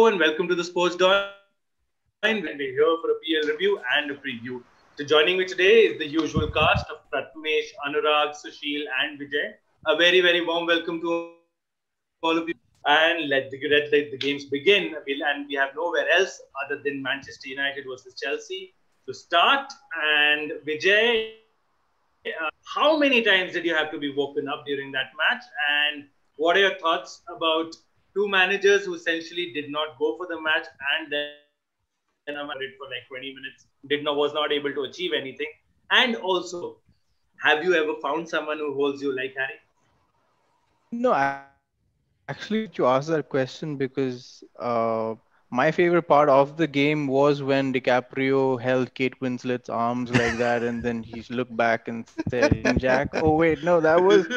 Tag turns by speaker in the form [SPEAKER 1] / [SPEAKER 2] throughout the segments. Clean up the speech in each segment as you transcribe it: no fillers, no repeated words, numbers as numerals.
[SPEAKER 1] and welcome to the Sports Domain. We're here for a PL review and a preview. So joining me today is the usual cast of Prathamesh, Anuraag, Susheel and Vijay. A very, very warm welcome to all of you. And let the games begin. And we have nowhere else other than Manchester United versus Chelsea to start. And Vijay, how many times did you have to be woken up during that match? And what are your thoughts about two managers who essentially did not go for the match and then it for like 20 minutes, was not able to achieve anything? And also, have you ever found someone who holds you like Harry?
[SPEAKER 2] No, actually, it's funny that you asked that question because my favorite part of the game was when DiCaprio held Kate Winslet's arms like that, and then he looked back and said, "Union Jack." Oh wait, no, that was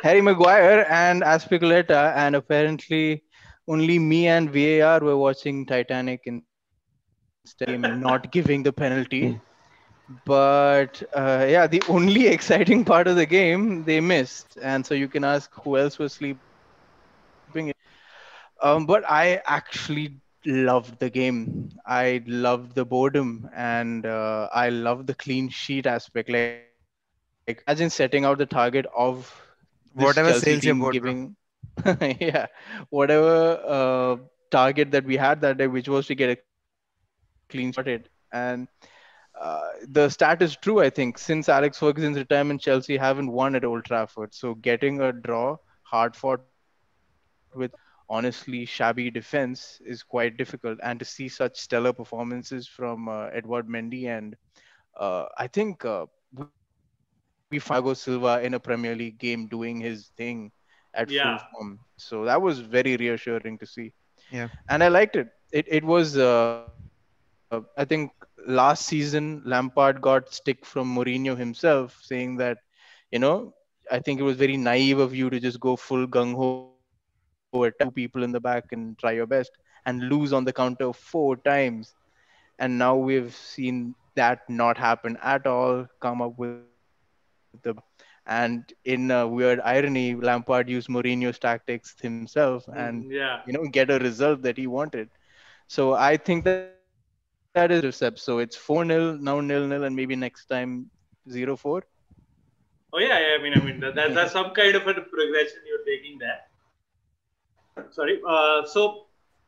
[SPEAKER 2] Harry Maguire and Aspilicueta, and apparently only me and VAR were watching Titanic instead of the game and not giving the penalty. But yeah, the only exciting part of the game they missed, and so you can ask who else was sleeping. But I actually loved the game. I loved the boredom, and I loved the clean sheet aspect. Like, imagine setting out the target of this Chelsea
[SPEAKER 3] Whatever
[SPEAKER 2] team,
[SPEAKER 3] sails your boat,
[SPEAKER 2] giving
[SPEAKER 3] bro.
[SPEAKER 2] yeah, whatever target that we had that day, which was to get a clean sheet, started. And the stat is true, I think. Since Alex Ferguson's retirement, Chelsea haven't won at Old Trafford. So getting a draw, hard fought with honestly shabby defense is quite difficult. And to see such stellar performances from Edward Mendy and I think we finally saw Bernardo Silva in a Premier League game doing his thing at full form.
[SPEAKER 1] Yeah.
[SPEAKER 2] So that was very reassuring to see, and I
[SPEAKER 3] Yeah.
[SPEAKER 2] liked it. It was I think last season Lampard got stick from Mourinho himself, saying that, you know, I think it was very naive of you to just go full gung ho attack and have two people in the back and try your best and lose on the counter 4 times. And now we've seen that not happen at all. Come up with the and in weird irony, Lampard used Mourinho's tactics himself and get a
[SPEAKER 1] Yeah.
[SPEAKER 2] result that he wanted. So I think that is very positive step. So it's 4-0 now, 0-0, and maybe next time 0-4.
[SPEAKER 1] Oh yeah, yeah. That's some kind of a progression you're taking there. Sorry.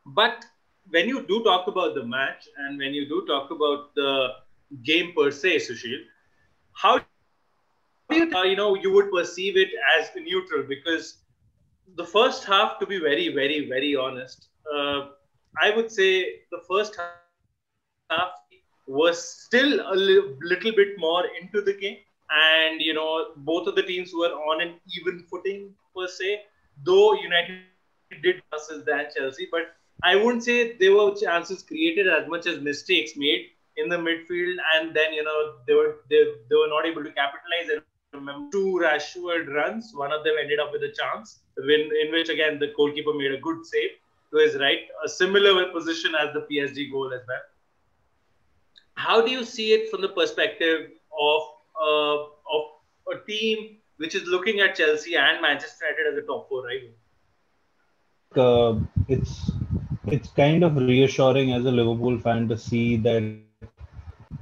[SPEAKER 1] But when you do talk about the match and when you do talk about the game per se, Sushil, how do you think you would perceive it as neutral? Because the first half, to be very, very, very honest, I would say the first half was still a little bit more into the game, and both of the teams were on an even footing per se. Though United did chances than Chelsea, but I wouldn't say there were chances created as much as mistakes made in the midfield, and then they were not able to capitalize. I remember two Rashford runs. One of them ended up with a chance, in which again the goalkeeper made a good save to his right, a similar position as the PSG goal as well. How do you see it from the perspective of a team which is looking at Chelsea and Manchester United as a top four rival?
[SPEAKER 4] think it's kind of reassuring as a Liverpool fan to see that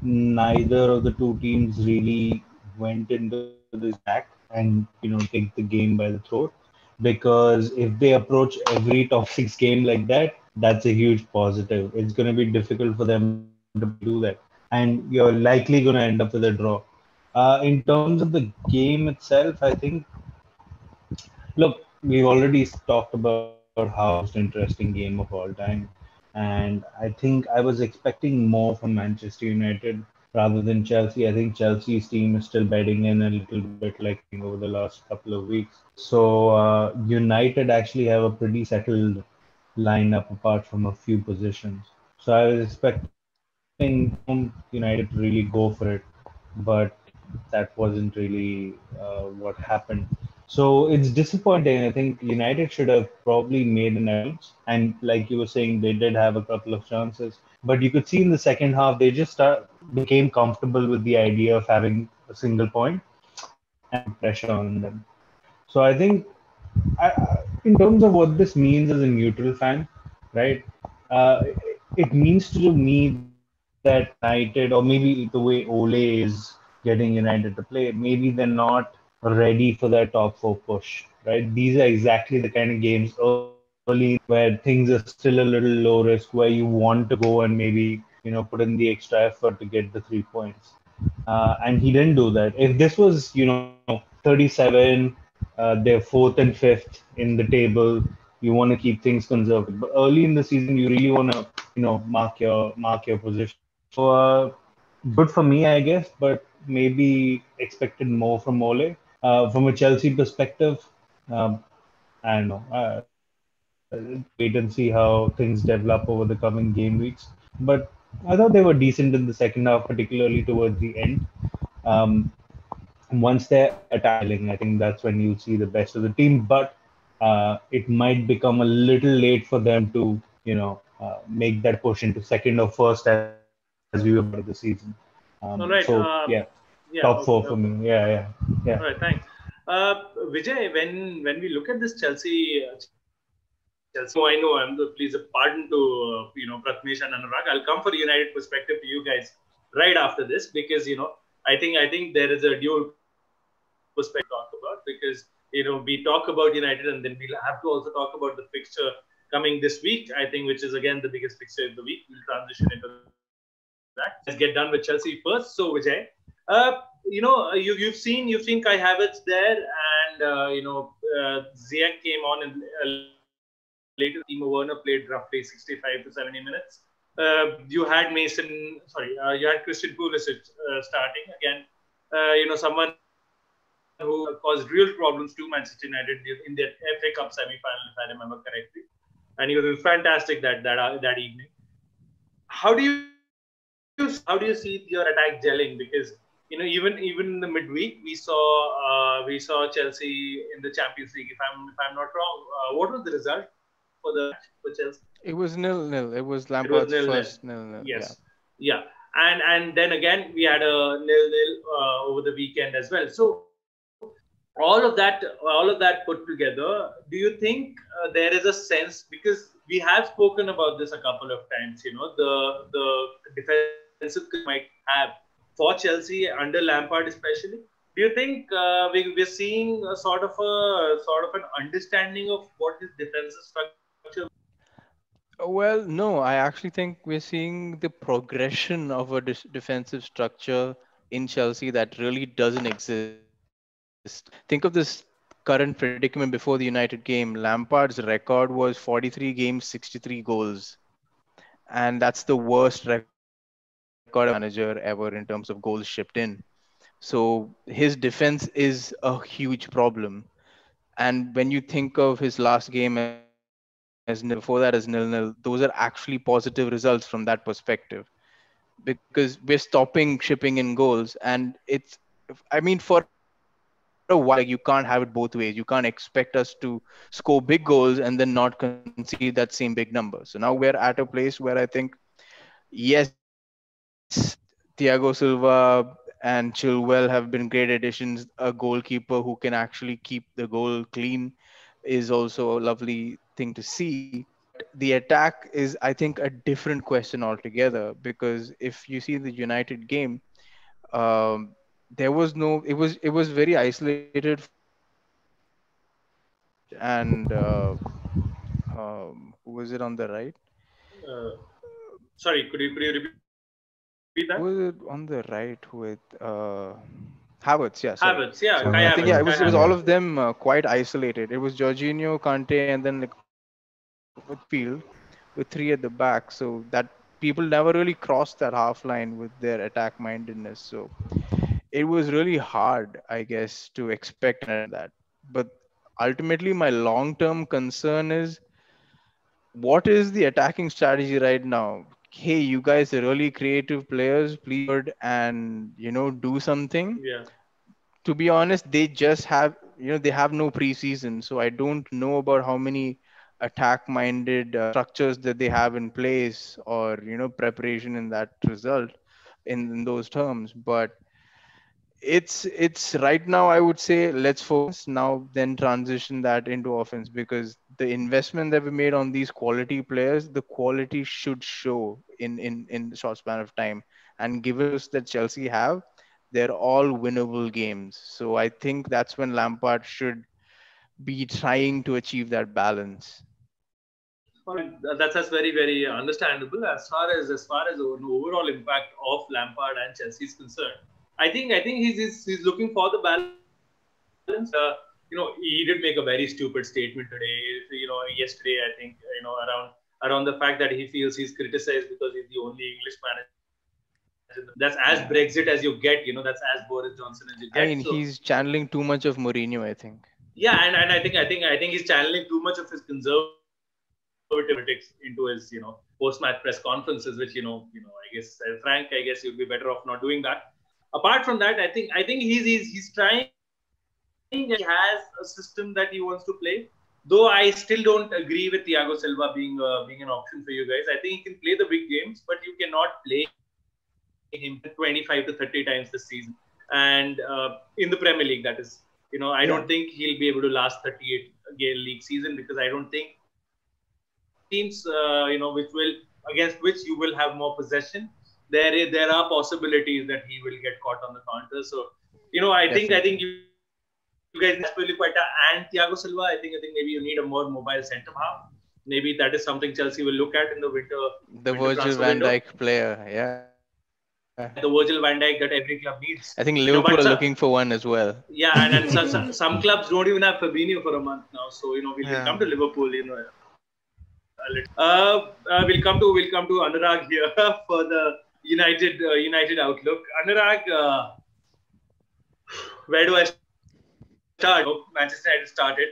[SPEAKER 4] neither of the two teams really went into this attack and take the game by the throat. Because if they approach every top six game like that, that's a huge positive. It's going to be difficult for them to do that, and you're likely going to end up with a draw. In terms of the game itself, I think, look, we've already talked about how it's the most interesting game of all time. And I think I was expecting more from Manchester United rather than Chelsea. I think Chelsea's team is still bedding in a little bit, like over the last couple of weeks. So United actually have a pretty settled lineup apart from a few positions. So I was expecting United to really go for it, but that wasn't really what happened. So it's disappointing. I think United should have probably made an effort. And like you were saying, they did have a couple of chances. But you could see in the second half, they just became comfortable with the idea of having a single point and put pressure on them. So I think, in terms of what this means as a neutral fan, right? uh, it means to me that United, or maybe the way Ole is getting United to play, maybe they're not ready for that top four push, right? These are exactly the kind of games early where things are still a little low risk, where you want to go and maybe put in the extra effort to get the 3 points. And he didn't do that. If this was 37, they're fourth and fifth in the table. You want to keep things conservative, but early in the season, you really want to mark your position. So good for me, I guess, but maybe expected more from Ole. From a Chelsea perspective, um, I don't know. Wait and see how things develop over the coming game weeks. But I thought they were decent in the second half, particularly towards the end. Um, Once they're attacking, I think that's when you see the best of the team. But it might become a little late for them to, make that push into second or first as we were part of the season.
[SPEAKER 1] All
[SPEAKER 4] So
[SPEAKER 1] right.
[SPEAKER 4] yeah,
[SPEAKER 1] Yeah.
[SPEAKER 4] top four
[SPEAKER 1] Okay.
[SPEAKER 4] for me. Yeah.
[SPEAKER 1] All right. Thanks. Vijay, when we look at this Chelsea, I know I'm the please a pardon to Prathamesh and Anuraag. I'll come for United perspective to you guys right after this because I think there is a dual perspective to talk about because we talk about United and then we'll have to also talk about the fixture coming this week. I think which is again the biggest fixture of the week. We'll transition into that. Let's get done with Chelsea first. So Vijay, you've seen Kai Havertz there, and Ziyech came on later. Timo Werner played roughly 65 to 70 minutes. You had Christian Pulisic starting again. Someone who caused real problems to Manchester United in their FA Cup semi-final, if I remember correctly. And he was fantastic that evening. How do you see your attack gelling? Because even in the midweek we saw Chelsea in the Champions League. If I'm not wrong, what was the result for the match for Chelsea?
[SPEAKER 2] It was nil-nil. It was
[SPEAKER 1] It was
[SPEAKER 2] Lampard's
[SPEAKER 1] nil-nil.
[SPEAKER 2] first nil-nil.
[SPEAKER 1] Yes.
[SPEAKER 2] Yeah.
[SPEAKER 1] Yeah. And then again we had a nil-nil over the weekend as well. So all of that put together, do you think there is a sense because we have spoken about this a couple of times, the defensive might have for Chelsea under Lampard especially. Do you think we're seeing a sort of an understanding of what his defensive structure?
[SPEAKER 2] Well, no, I actually think we're seeing the progression of a defensive structure in Chelsea that really doesn't exist. Think of this current predicament before the United game. Lampard's record was 43 games, 63 goals. And that's the worst record of any manager ever in terms of goals shipped in. So his defense is a huge problem. And when you think of his last game as nil, before that as nil-nil, those are actually positive results from that perspective because we're stopping shipping in goals. And for a while, like you can't have it both ways. You can't expect us to score big goals and then not concede that same big number. So now we're at a place where I think, yes, Thiago Silva and Chilwell have been great additions. A goalkeeper who can actually keep the goal clean is also a lovely thing to see. But the attack is, I think, a different question altogether because if you see the United game, there was no. It was very isolated for the most part, and who was it on the right?
[SPEAKER 1] Uh, Sorry, could you repeat that?
[SPEAKER 2] Who was it on the right with Havertz? Yeah, sorry.
[SPEAKER 1] Havertz, yeah,
[SPEAKER 2] So
[SPEAKER 1] Kai
[SPEAKER 2] I think yeah,
[SPEAKER 1] Havertz,
[SPEAKER 2] it
[SPEAKER 1] Kai
[SPEAKER 2] was all
[SPEAKER 1] Havertz.
[SPEAKER 2] of them quite isolated. It was Jorginho, Kante, and then like with field with three at the back. So that people never really crossed that half line with their attack mindedness. So it was really hard, I guess, to expect that. But ultimately, my long term concern is what is the attacking strategy right now? Hey, you guys are really creative players. Please and do something.
[SPEAKER 1] Yeah.
[SPEAKER 2] To be honest, they just have they have no preseason, so I don't know about how many attack minded structures that they have in place or preparation in that result in those terms. But it's right now I would say let's focus now then transition that into offense because the investment that we made on these quality players, the quality should show in the short span of time. And given that Chelsea have, they're all winnable games. So I think that's when Lampard should be trying to achieve that balance.
[SPEAKER 1] That's very understandable. As far as the overall impact of Lampard and Chelsea is concerned, I think he's looking for the balance. He did make a very stupid statement today. Yesterday, I think around the fact that he feels he's criticized because he's the only English manager. That's as Brexit as you get. That's as Boris Johnson as you get.
[SPEAKER 2] I mean, he's channeling too much of Mourinho, I think.
[SPEAKER 1] Yeah, and I think he's channeling too much of his conservative politics into his post-match press conferences, which I guess Frank, I guess you'd be better off not doing that. Apart from that, I think he's trying. He has a system that he wants to play. Though I still don't agree with Thiago Silva being an option for you guys. I think he can play the big games, but you cannot play him 25 to 30 times this season. And in the Premier League, that is. I don't think he'll be able to last 38 league season, because I don't think teams, against which you will have more possession, there are possibilities that he will get caught on the counter. So, I think you guys Piliqueta and Thiago Silva. I think maybe you need a more mobile centre half. Maybe that is something Chelsea will look at in the winter.
[SPEAKER 2] The Virgil van Dijk player, yeah.
[SPEAKER 1] The Virgil van Dijk that every club needs.
[SPEAKER 2] I think Liverpool are looking for one as well.
[SPEAKER 1] Yeah, and some clubs don't even have Fabinho for a month now. So we'll come to Liverpool. We'll come to Anuraag here for the United outlook. Anuraag, where do I start? Manchester United started.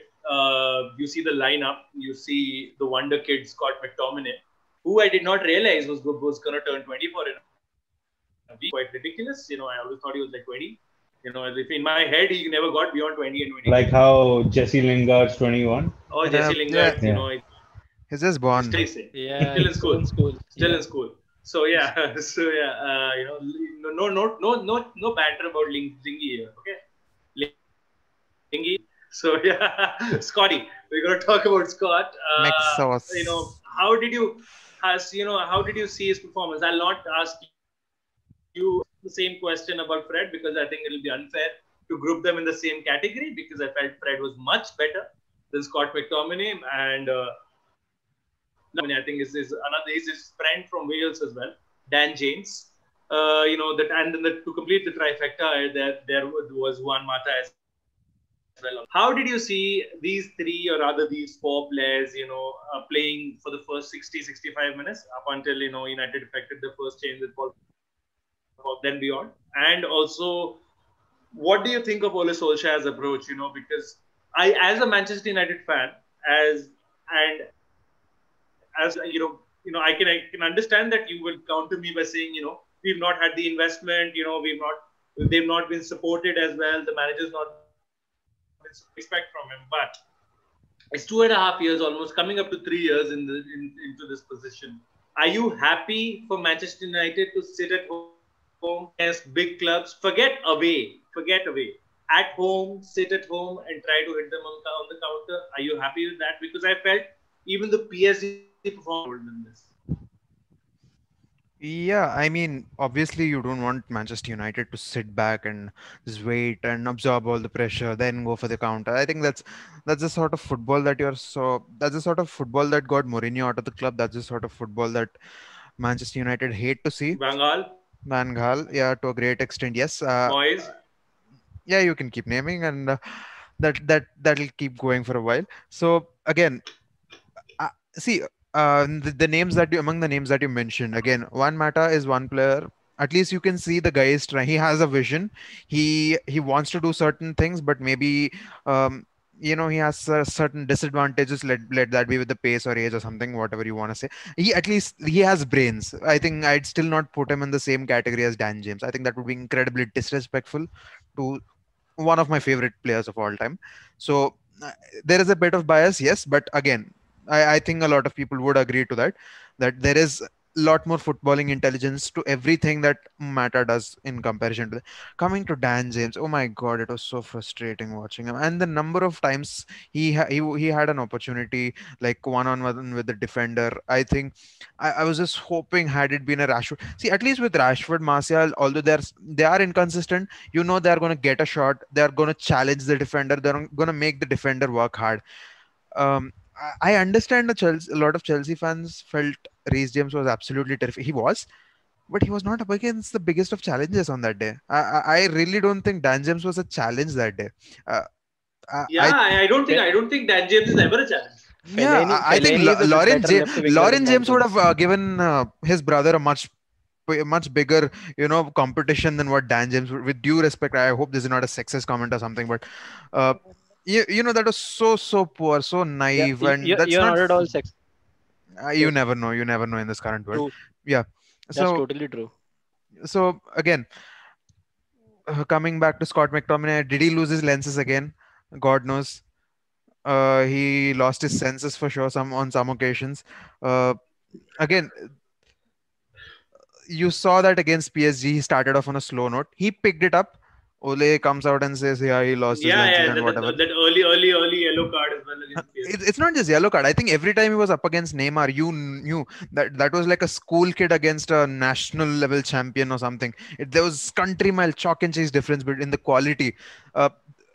[SPEAKER 1] You see the lineup. You see the wonder kid Scott McTominay, who I did not realize was going to turn 24 in a week. Quite ridiculous. I always thought he was like 20. In my head, he never got beyond 20 and 20.
[SPEAKER 4] Like how Jesse Lingard's 21.
[SPEAKER 1] Oh, Jesse Lingard.
[SPEAKER 3] He's just born.
[SPEAKER 1] Yeah, still in school. Still in school. So yeah, no banter about Lingy here. Okay, Lingy. So yeah, Scotty, we're gonna talk about Scott. How did you see his performance? I'll not ask you the same question about Fred, because I think it'll be unfair to group them in the same category, because I felt Fred was much better than Scott McTominay, and I think he's his friend from Wales as well, Dan James. And then to complete the trifecta, there was Juan Mata as well. How did you see these three, or rather these four players, playing for the first 60-65 minutes up until United effected the first change with Paul, then beyond? And also, what do you think of Ole Solskjaer's approach? Because I, as a Manchester United fan, I can understand that you will counter me by saying, we've not had the investment, they've not been supported as well. The manager's not been expect from him, but it's 2.5 years, almost coming up to 3 years into this position. Are you happy for Manchester United to sit at home against big clubs? Forget away. At home, sit at home and try to hit them on the counter. Are you happy with that? Because I felt even the PSG performed in this.
[SPEAKER 3] Yeah, I mean, obviously you don't want Manchester United to sit back and just wait and absorb all the pressure, then go for the counter. I think that's the sort of football that that's the sort of football that got Mourinho out of the club. That's the sort of football that Manchester United hate to see.
[SPEAKER 1] Van Gaal,
[SPEAKER 3] yeah, to a great extent, yes.
[SPEAKER 1] Moyes.
[SPEAKER 3] Yeah, you can keep naming, and that'll keep going for a while. So again, see. Among the names that you mentioned, again, Juan Mata is one player. At least you can see the guy is trying. He has a vision. He wants to do certain things, but maybe he has certain disadvantages. Let that be with the pace or age or something, whatever you want to say. He has brains. I think I'd still not put him in the same category as Dan James. I think that would be incredibly disrespectful to one of my favorite players of all time. So there is a bit of bias, yes, but again, I think a lot of people would agree to that there is lot more footballing intelligence to everything that Mata does in comparison to coming to Dan James. Oh my God, it was so frustrating watching him. And the number of times he had an opportunity like one on one with the defender. I think I was just hoping had it been a Rashford. See, at least with Rashford, Martial, although they are inconsistent, you know they're going to get a shot. They're going to challenge the defender. They're going to make the defender work hard. I understand a lot of Chelsea fans felt Reece James was absolutely terrific. He was, but he was not up against the biggest of challenges on that day. I really don't think Dan James was a challenge that day. Uh,
[SPEAKER 1] Yeah, I don't think Dan James is ever a challenge.
[SPEAKER 3] Yeah, I think
[SPEAKER 5] Fellaini is a better left winger
[SPEAKER 3] Lauren
[SPEAKER 5] than Dan
[SPEAKER 3] James would
[SPEAKER 5] James.
[SPEAKER 3] have given his brother a much bigger, competition than what Dan James would. With due respect, I hope this is not a sexist comment or something, but uh, that was so poor, so
[SPEAKER 5] Yeah,
[SPEAKER 3] naive, and that's
[SPEAKER 5] you're
[SPEAKER 3] not.
[SPEAKER 5] not at all sexist.
[SPEAKER 3] You never know. You never know in this current world.
[SPEAKER 5] True.
[SPEAKER 3] Yeah.
[SPEAKER 5] That's
[SPEAKER 3] So
[SPEAKER 5] totally true.
[SPEAKER 3] again, coming back to Scott McTominay, did he lose his lenses again? God knows. He lost his senses for sure. On some occasions. Again, you saw that against PSG, he started off on a slow note. He picked it up. Ole comes out and says, "Yeah, he lost his lenses
[SPEAKER 1] Yeah,
[SPEAKER 3] and whatever."
[SPEAKER 1] that early yellow card as well against PSG.
[SPEAKER 3] It's not just yellow card. I think every time he was up against Neymar, you knew that was like a school kid against a national level champion or something. There was country mile chalk and cheese difference between the quality. Uh,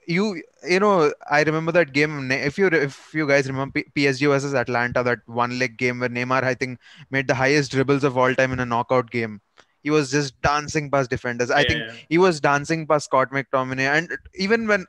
[SPEAKER 3] I remember that game. If you guys remember PSG versus Atlanta, that one leg game where Neymar, I think, made the highest dribbles of all time in a knockout game. He was just dancing past defenders. I think
[SPEAKER 1] Yeah.
[SPEAKER 3] he was dancing past Scott McTominay, and even when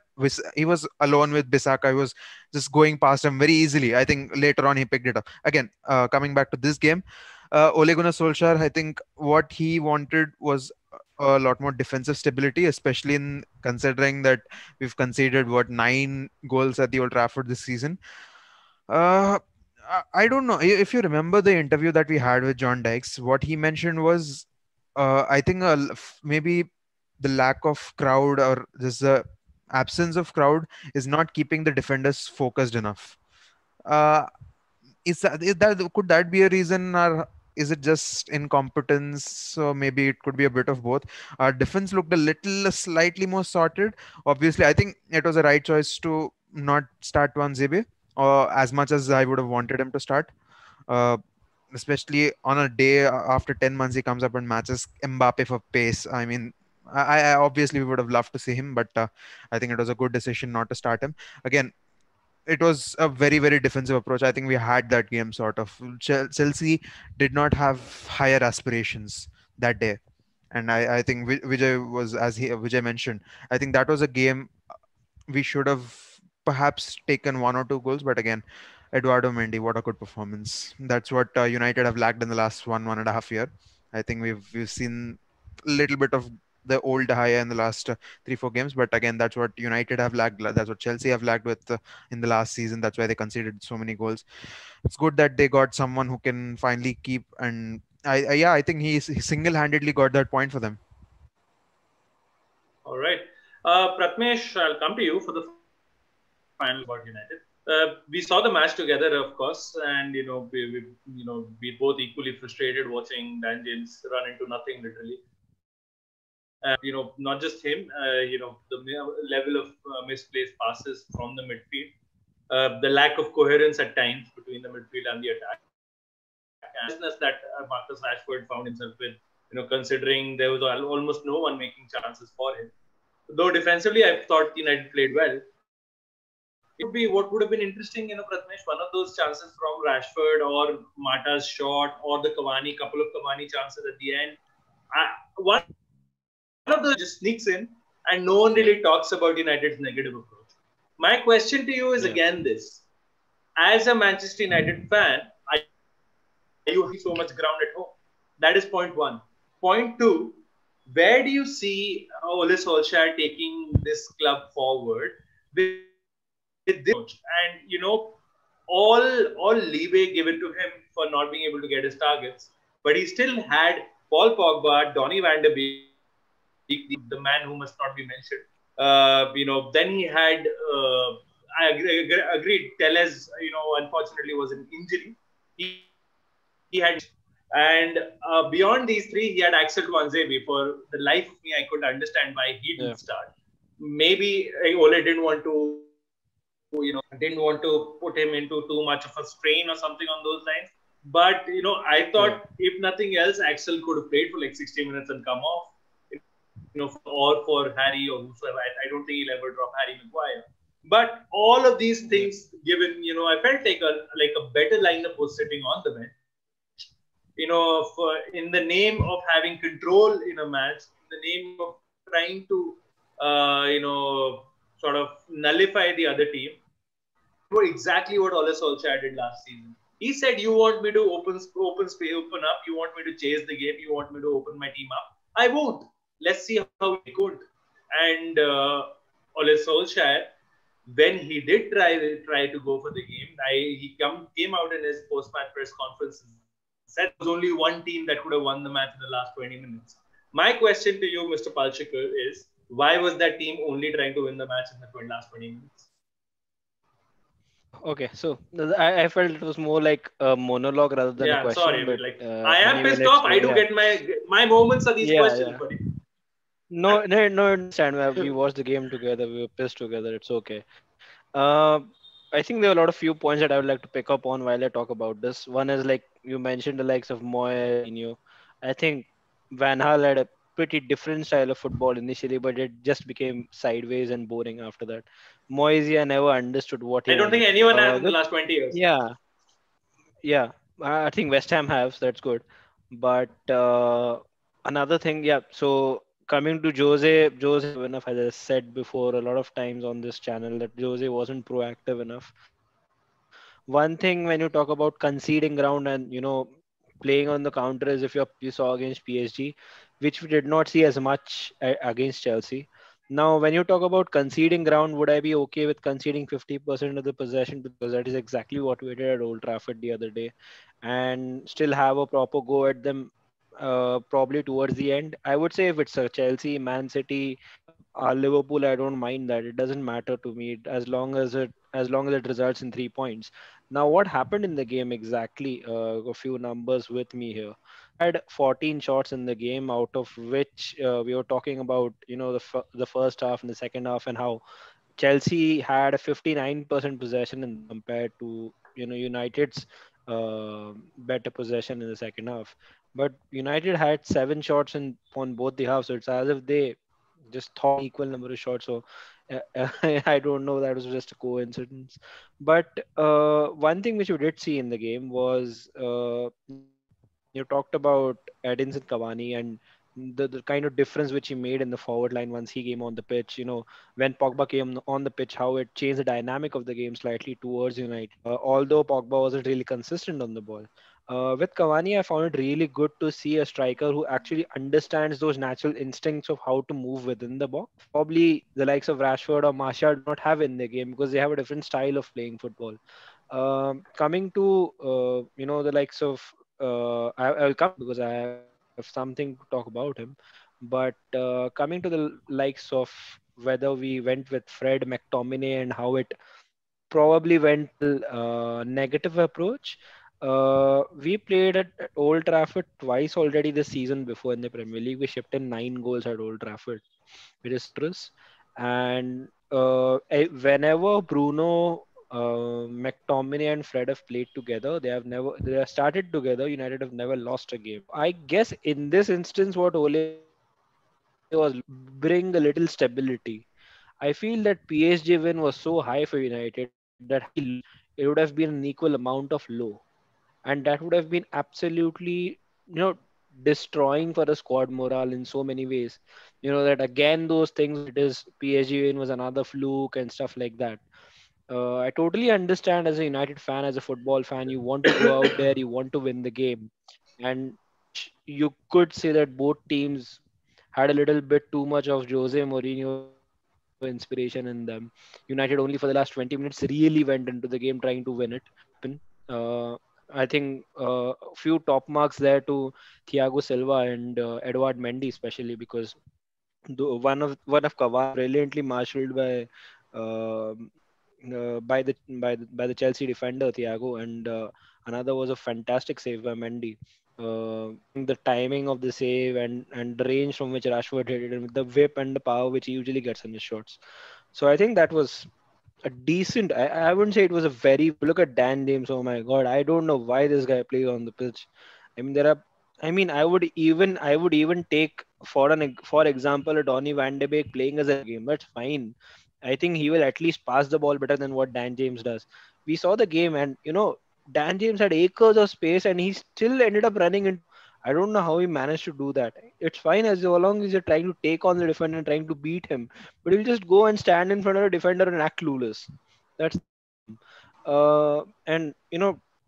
[SPEAKER 3] he was alone with Bissaka, he was just going past him very easily. I think later on he picked it up. Again, coming back to this game, Ole Gunnar Solskjaer, I think what he wanted was a lot more defensive stability, especially in considering that we've conceded 9 goals at the Old Trafford this season. Uh, I don't know if you remember the interview that we had with John Dykes. What he mentioned was, I think maybe the lack of crowd or just the absence of crowd is not keeping the defenders focused enough. Uh, could that be a reason, or is it just incompetence? So maybe it could be a bit of both. Our defense looked a little slightly more sorted. Obviously, I think it was a right choice to not start Wanzebe, or as much as I would have wanted him to start. Uh, Especially on a day after 10 months he comes up and matches Mbappe for pace. I mean, I obviously we would have loved to see him, but I think it was a good decision not to start him. Again, it was a very, very defensive approach. I think we had that game sort of. Chelsea did not have higher aspirations that day. And I think Vijay was, Vijay mentioned, I think that was a game we should have perhaps taken 1 or 2 goals. But again, Eduardo Mendy, what a good performance. That's what United have lacked in the last 1.5 year. I think we've seen a little bit of the old higher in the last 3-4 games. But again, that's what United have lacked. That's what Chelsea have lacked with in the last season. That's why they conceded so many goals. It's good that they got someone who can finally keep. And I think he single-handedly got that point for them.
[SPEAKER 1] All right. Prathamesh, I'll come to you for the final about United. We saw the match together, of course, and we both equally frustrated watching Dan James run into nothing literally. Not just him. The level of misplaced passes from the midfield, the lack of coherence at times between the midfield and the attack, and that Marcus Rashford found himself with. Considering there was almost no one making chances for him. Though defensively, I thought United played well. What would have been interesting, Prathamesh, one of those chances from Rashford or Mata's shot or the couple of Cavani chances at the end. One of those just sneaks in and no one really talks about United's negative approach. My question to you is again this. As a Manchester United fan, are you having so much ground at home? That is point one. Point two, where do you see Ole Solskjaer taking this club forward with this approach? And all leeway given to him for not being able to get his targets, but he still had Paul Pogba, Donny van de Beek, the man who must not be mentioned. Then he had I agreed. Tellez, unfortunately was an injury. He had And beyond these three, he had Axel Tuanzebe. For the life of me, I couldn't understand why he didn't start. Maybe Ole didn't want to, didn't want to put him into too much of a strain or something on those lines. But I thought if nothing else, Axel could have played for like 60 minutes and come off. Or for Harry or whosoever. I don't think he'll ever drop Harry Maguire. But all of these things given, I felt like a better lineup was sitting on the bench. In the name of having control in a match, in the name of trying to, sort of nullify the other team. Exactly what Ole Solskjaer did last season. He said, "You want me to open space, open up. You want me to chase the game. You want me to open my team up. I won't. Let's see how we could." And Ole Solskjaer, when he did try to go for the game, he came out in his post-match press conference and said there was only one team that could have won the match in the last 20 minutes. My question to you, Mr. Palchikar, is why was that team only trying to win the match in the last 20 minutes?
[SPEAKER 5] Okay, so I felt it was more like a monologue rather than a question.
[SPEAKER 1] Sorry,
[SPEAKER 5] but
[SPEAKER 1] I am
[SPEAKER 5] anyway,
[SPEAKER 1] pissed off. I do get my moments are these questions, buddy.
[SPEAKER 5] No, understand. We watched the game together. We were pissed together. It's okay. I think there are a lot of few points that I would like to pick up on while I talk about this. One is like you mentioned the likes of Moyes. I think Van Gaal had a pretty different style of football initially, but it just became sideways and boring after that. Moyes, I never understood what he.
[SPEAKER 1] I don't think anyone has in the last 20 years.
[SPEAKER 5] Yeah. I think West Ham has. That's good. But another thing, so coming to Jose enough, as I said before a lot of times on this channel, that Jose wasn't proactive enough. One thing when you talk about conceding ground and playing on the counter as if you saw against PSG, which we did not see as much against Chelsea. Now, when you talk about conceding ground, would I be okay with conceding 50% of the possession, because that is exactly what we did at Old Trafford the other day, and still have a proper go at them probably towards the end? I would say if it's a Chelsea, Man City, Liverpool, I don't mind that. It doesn't matter to me as long as it results in 3 points. Now, what happened in the game exactly? A few numbers with me here. Had 14 shots in the game, out of which we were talking about, the first half and the second half, and how Chelsea had a 59% possession compared to United's better possession in the second half. But United had 7 shots on both the halves, so it's as if they just thought equal number of shots. So I don't know, that was just a coincidence. But one thing which you did see in the game was you talked about Edinson Cavani and the kind of difference which he made in the forward line once he came on the pitch. When Pogba came on the pitch, how it changed the dynamic of the game slightly towards United. Although Pogba wasn't really consistent on the ball. With Cavani, I found it really good to see a striker who actually understands those natural instincts of how to move within the box. Probably the likes of Rashford or Martial do not have in their game because they have a different style of playing football. Coming to the likes of I'll come because I have something to talk about him. But coming to the likes of whether we went with Fred, McTominay, and how it probably went negative approach. We played at Old Trafford twice already this season before in the Premier League. We shipped in 9 goals at Old Trafford, which is true. And whenever Bruno, McTominay, and Fred have played together, they have started together. United have never lost a game. I guess in this instance, what Ole was bring a little stability. I feel that PSG win was so high for United that had it been low, it would have been an equal amount of low, and that would have been absolutely destroying for the squad morale in so many ways. That again, those things it is PSG win was another fluke and stuff like that. I totally understand as a United fan, as a football fan, you want to go out there, you want to win the game, and you could say that both teams had a little bit too much of Jose Mourinho inspiration in them. United only for the last 20 minutes really went into the game trying to win it. Uh, I think a few top marks there to Thiago Silva and Edouard Mendy, especially because one of Cavani brilliantly marshaled um by the Chelsea defender Thiago, and another was a fantastic save by Mendy. The timing of the save and the range from which Rashford hit it, and with the whip and the power which he usually gets in his shots. So I think that was a decent. I wouldn't say it was a very. Look at Dan James. Oh my God, I don't know why this guy plays on the pitch. I mean, there are. I mean, I would even take for example a Donny Van de Beek playing as a game. That's fine. I think he will at least pass the ball better than what Dan James does. We saw the game, and Dan James had acres of space, and he still ended up running into. I don't know how he managed to do that. It's fine as long as you're trying to take on the defender and trying to beat him, but he'll just go and stand in front of a defender and act clueless. That's the problem. And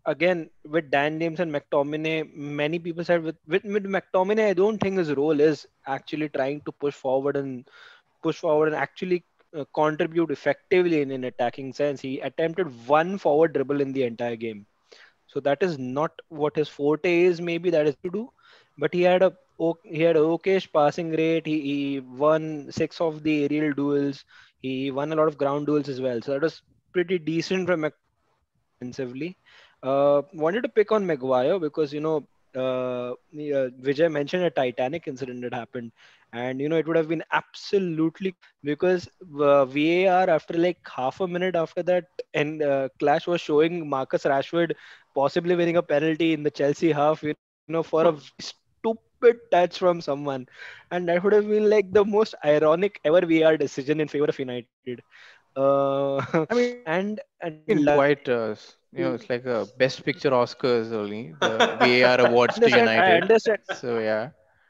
[SPEAKER 5] again with Dan James and McTominay, many people said with McTominay, I don't think his role is actually trying to push forward and actually contribute effectively in an attacking sense. He attempted one forward dribble in the entire game, so that is not what his forte is. Maybe that is to do, but he had a okayish passing rate. He won 6 of the aerial duels. He won a lot of ground duels as well. So that was pretty decent from McTominay defensively. Wanted to pick on Maguire because Vijay mentioned a Titanic incident that happened, and it would have been absolutely because VAR after like half a minute after that and clash was showing Marcus Rashford possibly winning a penalty in the Chelsea half, for a very stupid touch from someone. And that would have been like the most ironic ever VAR decision in favor of United.
[SPEAKER 2] I mean,
[SPEAKER 5] And
[SPEAKER 2] quite, it's like a Best Picture Oscars only, the VAR awards to
[SPEAKER 5] I
[SPEAKER 2] United.
[SPEAKER 5] understand.
[SPEAKER 2] So yeah.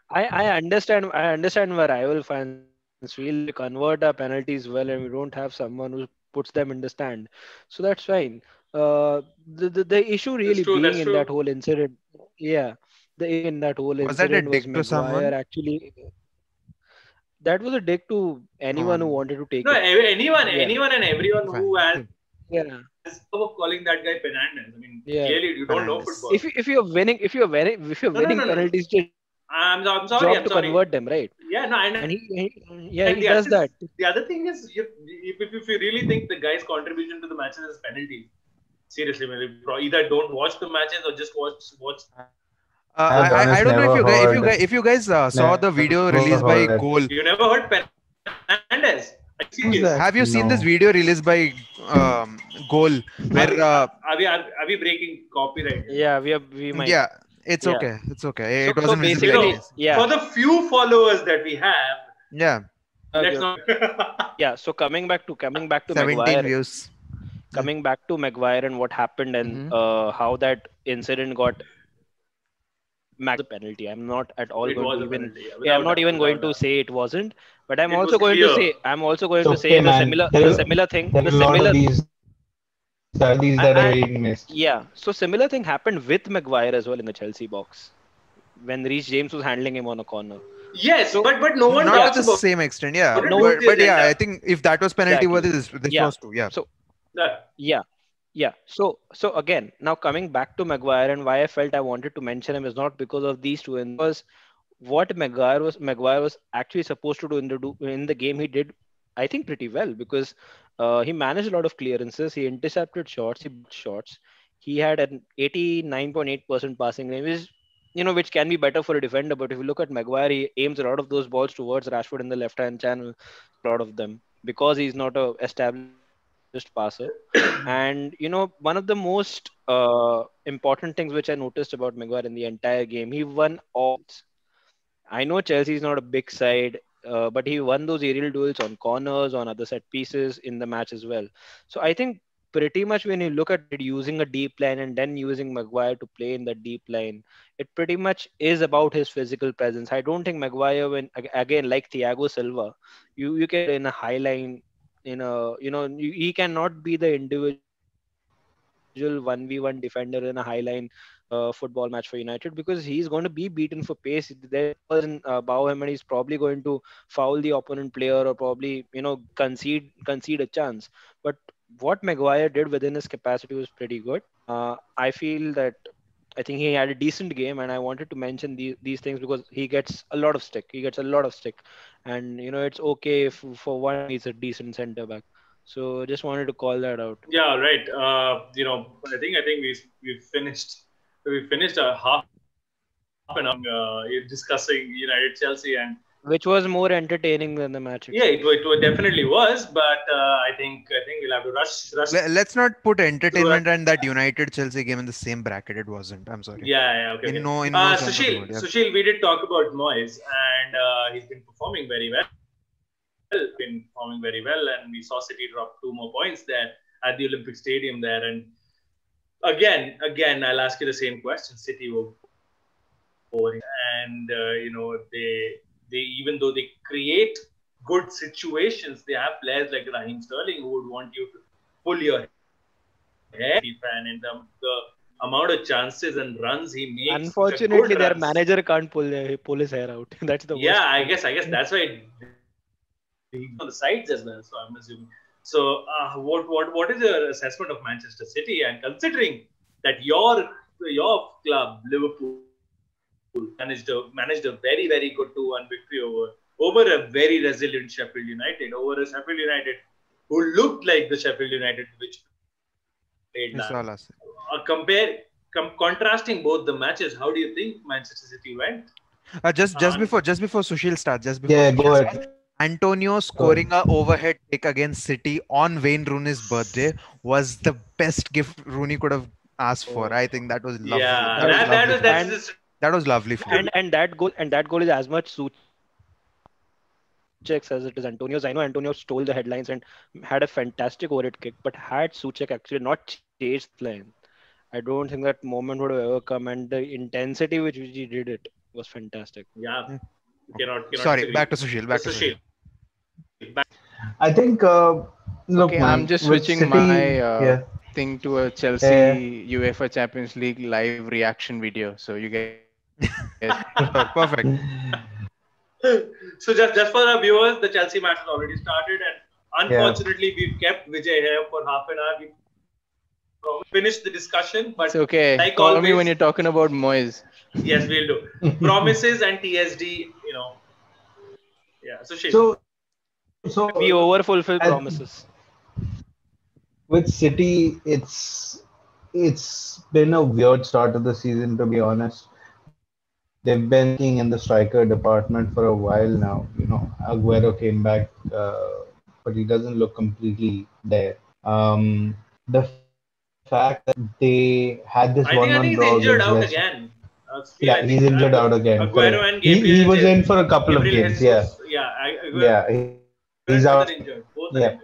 [SPEAKER 5] I understand where rival fans feel that we convert our penalties well and we don't have someone who puts them in the stand. So that's fine. The issue
[SPEAKER 1] That's
[SPEAKER 5] really
[SPEAKER 1] true.
[SPEAKER 5] being
[SPEAKER 1] That's
[SPEAKER 5] in that
[SPEAKER 1] true.
[SPEAKER 5] whole incident, yeah, the issue in that whole
[SPEAKER 3] Was that a
[SPEAKER 5] incident was
[SPEAKER 3] dick to
[SPEAKER 5] Maguire
[SPEAKER 3] someone?
[SPEAKER 5] actually. That was a dig to
[SPEAKER 3] No,
[SPEAKER 5] anyone who wanted to take
[SPEAKER 1] No,
[SPEAKER 5] it.
[SPEAKER 1] anyone,
[SPEAKER 5] Yeah,
[SPEAKER 1] anyone, and everyone who
[SPEAKER 3] fine.
[SPEAKER 1] has
[SPEAKER 3] See,
[SPEAKER 5] yeah,
[SPEAKER 1] of calling that guy Fernandez. I mean,
[SPEAKER 5] yeah.
[SPEAKER 1] clearly you don't know
[SPEAKER 3] Fernandez.
[SPEAKER 1] football.
[SPEAKER 5] If you're
[SPEAKER 1] No, no,
[SPEAKER 5] winning
[SPEAKER 1] no, no.
[SPEAKER 5] penalties, it's
[SPEAKER 1] I'm
[SPEAKER 5] your
[SPEAKER 1] sorry.
[SPEAKER 5] job
[SPEAKER 1] I'm
[SPEAKER 5] to
[SPEAKER 1] sorry.
[SPEAKER 5] convert them, right?
[SPEAKER 1] Yeah, no,
[SPEAKER 5] And yeah,
[SPEAKER 1] and
[SPEAKER 5] he does that.
[SPEAKER 1] the other thing is, if you really think the guy's contribution to the matches is penalties, seriously, man, you either don't watch the matches or just watch.
[SPEAKER 3] I,
[SPEAKER 4] I've
[SPEAKER 3] I I
[SPEAKER 4] honestly
[SPEAKER 3] don't know if
[SPEAKER 4] never
[SPEAKER 3] you guys if you
[SPEAKER 4] heard
[SPEAKER 3] guys if you guys saw the
[SPEAKER 4] never
[SPEAKER 3] video
[SPEAKER 4] heard
[SPEAKER 3] released by
[SPEAKER 4] it.
[SPEAKER 3] Goal.
[SPEAKER 1] You never heard Fernandez? Are you
[SPEAKER 2] Who's
[SPEAKER 1] serious?
[SPEAKER 2] that?
[SPEAKER 3] Have you seen this
[SPEAKER 4] No.
[SPEAKER 3] video released by Goal where
[SPEAKER 1] Are we breaking copyright?
[SPEAKER 5] Yeah, we might.
[SPEAKER 3] yeah, it's
[SPEAKER 5] Yeah.
[SPEAKER 3] okay. It's okay.
[SPEAKER 5] So
[SPEAKER 3] It wasn't visible
[SPEAKER 5] basically,
[SPEAKER 3] anyways.
[SPEAKER 5] yeah.
[SPEAKER 1] For the few followers that we have,
[SPEAKER 3] Yeah,
[SPEAKER 1] let's
[SPEAKER 5] Okay.
[SPEAKER 1] not.
[SPEAKER 5] Yeah. So coming back to
[SPEAKER 3] 17
[SPEAKER 5] Maguire,
[SPEAKER 3] views. Yeah.
[SPEAKER 5] coming back to Maguire and what happened and
[SPEAKER 2] Hmm.
[SPEAKER 5] how that incident got a penalty. I'm not at all
[SPEAKER 1] It
[SPEAKER 5] going to
[SPEAKER 1] was a
[SPEAKER 5] even.
[SPEAKER 1] penalty, yeah,
[SPEAKER 5] Yeah, I'm
[SPEAKER 1] without
[SPEAKER 5] not
[SPEAKER 1] doubt,
[SPEAKER 5] even going
[SPEAKER 1] without
[SPEAKER 5] to
[SPEAKER 1] doubt.
[SPEAKER 5] say it wasn't. But I'm
[SPEAKER 1] It
[SPEAKER 5] also
[SPEAKER 1] was
[SPEAKER 5] going to
[SPEAKER 1] clear.
[SPEAKER 5] say. I'm also going
[SPEAKER 4] It's
[SPEAKER 5] to say
[SPEAKER 4] okay,
[SPEAKER 5] the
[SPEAKER 4] man.
[SPEAKER 5] similar the similar thing.
[SPEAKER 4] There
[SPEAKER 5] The
[SPEAKER 4] are a lot
[SPEAKER 5] similar.
[SPEAKER 4] of these that are
[SPEAKER 5] I
[SPEAKER 4] being missed.
[SPEAKER 5] Yeah. So similar thing happened with Maguire as well in the Chelsea box when Reece James was handling him on a corner.
[SPEAKER 1] Yes,
[SPEAKER 5] So
[SPEAKER 1] but no one
[SPEAKER 3] Not to
[SPEAKER 5] yeah,
[SPEAKER 1] talks
[SPEAKER 3] the
[SPEAKER 1] about
[SPEAKER 3] same extent, yeah.
[SPEAKER 1] it.
[SPEAKER 5] no,
[SPEAKER 1] Move the
[SPEAKER 3] But yeah, I
[SPEAKER 1] agenda.
[SPEAKER 3] think if that was penalty worthy,
[SPEAKER 5] exactly.
[SPEAKER 3] this
[SPEAKER 5] Yeah.
[SPEAKER 3] was too. Yeah.
[SPEAKER 5] So
[SPEAKER 1] That-
[SPEAKER 5] yeah, yeah. So again, now coming back to Maguire and why I felt I wanted to mention him is not because of these two, and because what Maguire was actually supposed to do in the game he did, I think pretty well because he managed a lot of clearances, he intercepted shots, he blocked shots, he had an 89.8% passing rate, which can be better for a defender. But if you look at Maguire, he aims a lot of those balls towards Rashford in the left hand channel, a lot of them because he's not a established passer. And one of the most important things which I noticed about Maguire in the entire game, he won all duels. I know Chelsea is not a big side, but he won those aerial duels on corners, on other set pieces in the match as well. So I think pretty much when you look at it, using a deep line and then using Maguire to play in that deep line, it pretty much is about his physical presence. I don't think Maguire, again like Thiago Silva, you can in a high line, he cannot be the individual 1v1 defender in a high line football match for United because he's going to be beaten for pace. There's a person above him, and he's probably going to foul the opponent player or probably concede a chance. But what Maguire did within his capacity was pretty good. I feel that I think he had a decent game, and I wanted to mention these things because he gets a lot of stick. He gets a lot of stick, and it's okay if for one game he's a decent centre back. So just wanted to call that out.
[SPEAKER 1] Yeah, right. I think we finished a half an hour discussing United Chelsea, and
[SPEAKER 5] Which was more entertaining than the match
[SPEAKER 1] yeah,
[SPEAKER 5] itself.
[SPEAKER 1] it definitely was. But I think we'll have to rush.
[SPEAKER 3] Let's not put entertainment and that United Chelsea game in the same bracket. It wasn't. I'm sorry.
[SPEAKER 1] Yeah, okay.
[SPEAKER 3] In no sense of the
[SPEAKER 1] Susheel,
[SPEAKER 3] word. Yeah.
[SPEAKER 1] Susheel, we did talk about Moyes, and he's been performing very well. And we saw City drop 2 more points there at the Olympic Stadium there. And again, I'll ask you the same question. City were boring, and they even though they create good situations, they have players like Raheem Sterling who would want you to pull your hair, and in the amount of chances and runs he makes.
[SPEAKER 5] Unfortunately, their manager can't pull his hair out. That's the worst.
[SPEAKER 1] Yeah, I guess that's why he's on the sides as well. So I'm assuming. So what is your assessment of Manchester City, and considering that your club Liverpool managed a very, very good 2-1 victory over a very resilient Sheffield United, who looked like the Sheffield United which played last. Contrasting both the matches, how do you think Manchester City went?
[SPEAKER 3] Just before Susheel starts,
[SPEAKER 4] go ahead.
[SPEAKER 3] Antonio scoring a overhead kick against City on Wayne Rooney's birthday was the best gift Rooney could have asked for. I think that was lovely.
[SPEAKER 1] Yeah,
[SPEAKER 3] that was lovely for him.
[SPEAKER 5] And that goal is as much Soucek's as it is Antonio's. I know Antonio stole the headlines and had a fantastic overhead kick, but had Soucek actually not chased the line, I don't think that moment would have ever come. And the intensity with which he did it was fantastic.
[SPEAKER 1] Yeah.
[SPEAKER 3] Sorry, back to Susheel.
[SPEAKER 4] I think. Look, man,
[SPEAKER 2] I'm just switching
[SPEAKER 4] City,
[SPEAKER 2] my thing to a Chelsea UEFA Champions League live reaction video. So you guys.
[SPEAKER 3] Perfect.
[SPEAKER 1] So just for our viewers, the Chelsea match has already started, and unfortunately, we've kept Vijay here for half an hour. We finished the discussion, but
[SPEAKER 2] it's okay.
[SPEAKER 1] Like
[SPEAKER 2] Call
[SPEAKER 1] always,
[SPEAKER 2] me when you're talking about Moyes.
[SPEAKER 1] Yes, we'll do. Promises and TSD, Yeah.
[SPEAKER 4] So
[SPEAKER 5] we overfulfill promises.
[SPEAKER 4] With City, it's been a weird start of the season, to be honest. They've been in the striker department for a while now. Aguero came back, but he doesn't look completely there. The fact that they had this 1-1 draw.
[SPEAKER 1] I think he's injured out again.
[SPEAKER 4] He's injured out again.
[SPEAKER 1] Aguero and Gabriel,
[SPEAKER 4] he was in for a couple of games.
[SPEAKER 1] Jesus,
[SPEAKER 4] he's out.
[SPEAKER 1] Both are injured.